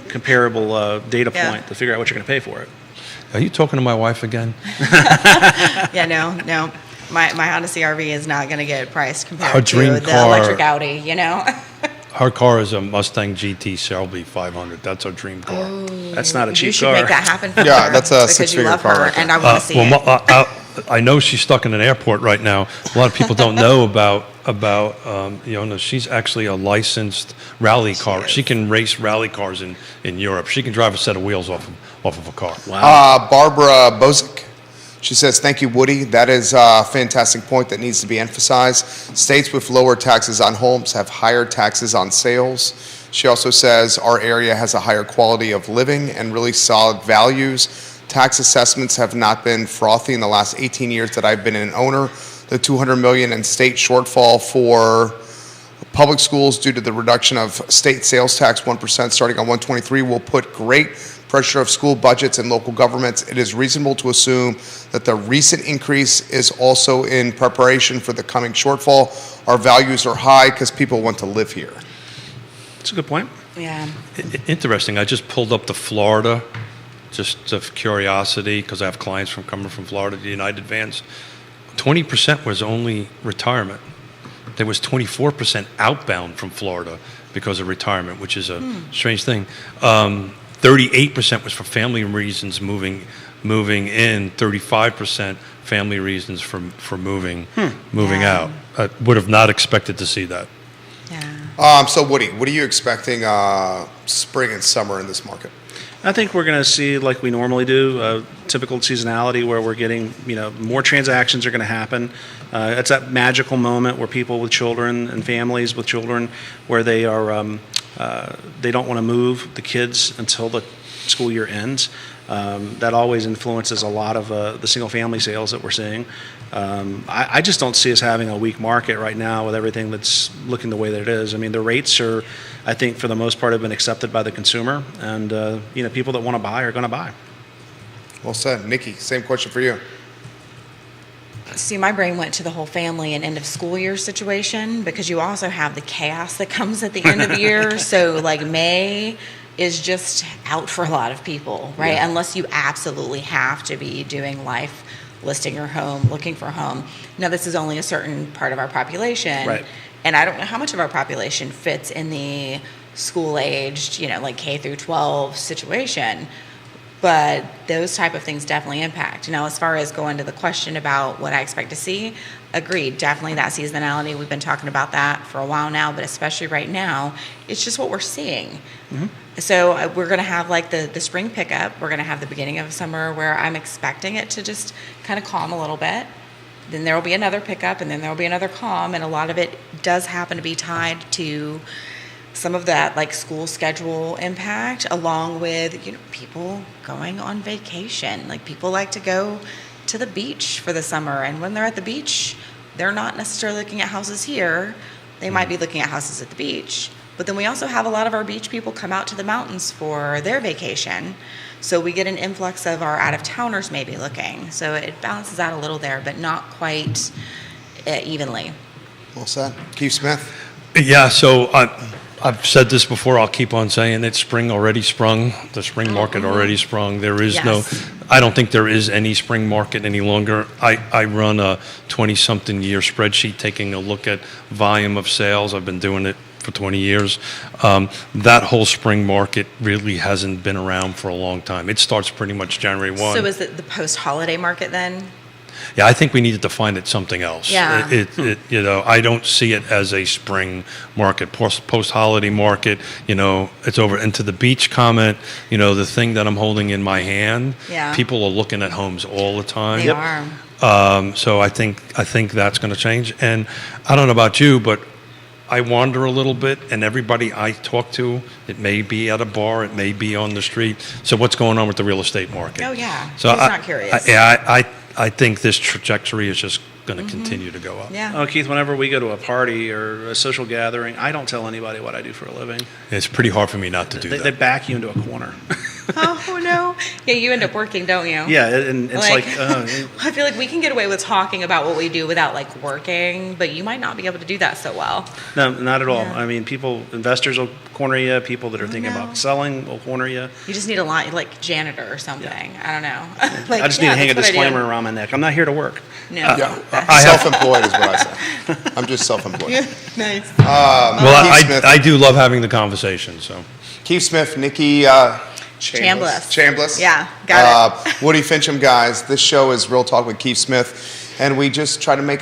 comparable data Yeah. point to figure out what you're gonna pay for it. Are you talking to my wife again? Yeah, no. My Honda CRV is not going to get priced compared Her to dream the car- electric Audi, Her car is a Mustang GT Shelby 500. That's her dream car. That's not a cheap You should car. make that happen for Yeah, her. that's a because you six-figure love car her, right there. and I want to see it. I know she's stuck in an airport right now. A lot of people don't know about she's actually a licensed rally car. She can race rally cars in Europe. She can drive a set of wheels off of a car. Wow. Barbara Bozick. She says, thank you, Woody. That is a fantastic point that needs to be emphasized. States with lower taxes on homes have higher taxes on sales. She also says our area has a higher quality of living and really solid values. Tax assessments have not been frothy in the last 18 years that I've been an owner. The $200 million in state shortfall for public schools due to the reduction of state sales tax 1% starting on 123 will put great pressure of school budgets and local governments. It is reasonable to assume that the recent increase is also in preparation for the coming shortfall. Our values are high because people want to live here. That's a good point. Yeah. Interesting. I just pulled up the Florida, just of curiosity, because I have clients coming from Florida, the United Vans. 20% was only retirement. There was 24% outbound from Florida because of retirement, which is a strange thing. 38% was for family reasons moving in. 35% family reasons for moving Yeah. out. I would have not expected to see that. Yeah. So Woody, what are you expecting spring and summer in this market? I think we're going to see, like we normally do, typical seasonality where we're getting, more transactions are going to happen. It's that magical moment where people with children and families with children, where they are, they don't want to move the kids until the school year ends. That always influences a lot of the single-family sales that we're seeing. I just don't see us having a weak market right now with everything that's looking the way that it is. I mean, the rates are, I think, for the most part, have been accepted by the consumer, and people that want to buy are going to buy. Well said. Nikki, same question for you. See, my brain went to the whole family and end of school year situation because you also have the chaos that comes at the end of the year. So, like, May is just out for a lot of people, right? Yeah. Unless you absolutely have to be doing life, listing your home, looking for a home. Now, this is only a certain part of our population. Right. And I don't know how much of our population fits in the school-aged, like K through 12 situation. But those type of things definitely impact. Now, as far as going to the question about what I expect to see, agreed, definitely that seasonality. We've been talking about that for a while now, but especially right now, it's just what we're seeing. Mm-hmm. So we're going to have like the spring pickup. We're going to have the beginning of summer where I'm expecting it to just kind of calm a little bit. Then there will be another pickup, and then there will be another calm, and a lot of it does happen to be tied to some of that like school schedule impact, along with people going on vacation. Like, people like to go to the beach for the summer, and when they're at the beach, they're not necessarily looking at houses here. They might be looking at houses at the beach, But then we also have a lot of our beach people come out to the mountains for their vacation. So we get an influx of our out-of-towners maybe looking. So it balances out a little there, but not quite evenly. Well said. Keith Smith. Yeah, so I've said this before. I'll keep on saying it. Spring already sprung. The spring market already sprung. There is Yes. I don't think there is any spring market any longer. I run a 20-something year spreadsheet taking a look at volume of sales. I've been doing it for 20 years. That whole spring market really hasn't been around for a long time. It starts pretty much January 1. So is it the post-holiday market then? Yeah, I think we need to define it something else. Yeah. I don't see it as a spring market, post-holiday market. It's over into the beach comment. The thing that I'm holding in my hand. Yeah. People are looking at homes all the time. They are. So I think that's going to change. And I don't know about you, but I wander a little bit, and everybody I talk to, it may be at a bar, it may be on the street. So what's going on with the real estate market? Oh, yeah. So Who's not curious? I think this trajectory is just going to continue to go up. Yeah. Oh, Keith, whenever we go to a party or a social gathering, I don't tell anybody what I do for a living. It's pretty hard for me not to do They that. back you into a corner. Oh, no. Yeah, you end up working, don't you? Yeah, and it's like, I feel like we can get away with talking about what we do without working, but you might not be able to do that so well. no, not at all. Yeah. I mean, investors will corner you. People that are thinking No. about selling will corner you. You just need a line, like janitor or something. I don't know. I just need to hang a disclaimer around my neck. I'm not here to work. No. Self-employed is what I say. I'm just self-employed. Nice. Well, Keith Smith. I do love having the conversation. So Keith Smith, Nikki Chambliss. Yeah, got it. Woody Fincham, guys. This show is Real Talk with Keith Smith, and we just try to make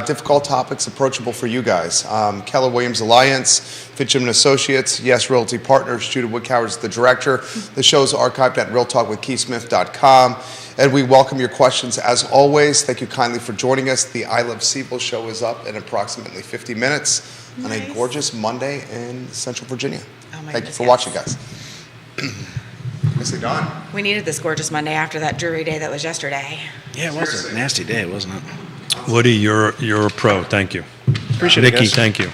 difficult topics approachable for you guys. Keller Williams Alliance, Fincham and Associates, Yes Realty Partners. Judah Woodcoward is the director. The show is archived at realtalkwithkeithsmith.com, and we welcome your questions as always. Thank you kindly for joining us. The I Love Siebel show is up in approximately 50 minutes on a Nice. gorgeous Monday in Central Virginia. Oh my Thank you goodness, for yes. watching, guys. Nicely done. We needed this gorgeous Monday after that dreary day that was yesterday. Yeah, it was a nasty day, wasn't it? Woody, you're a pro. Thank you. Appreciate it, Nikki, guys. thank you.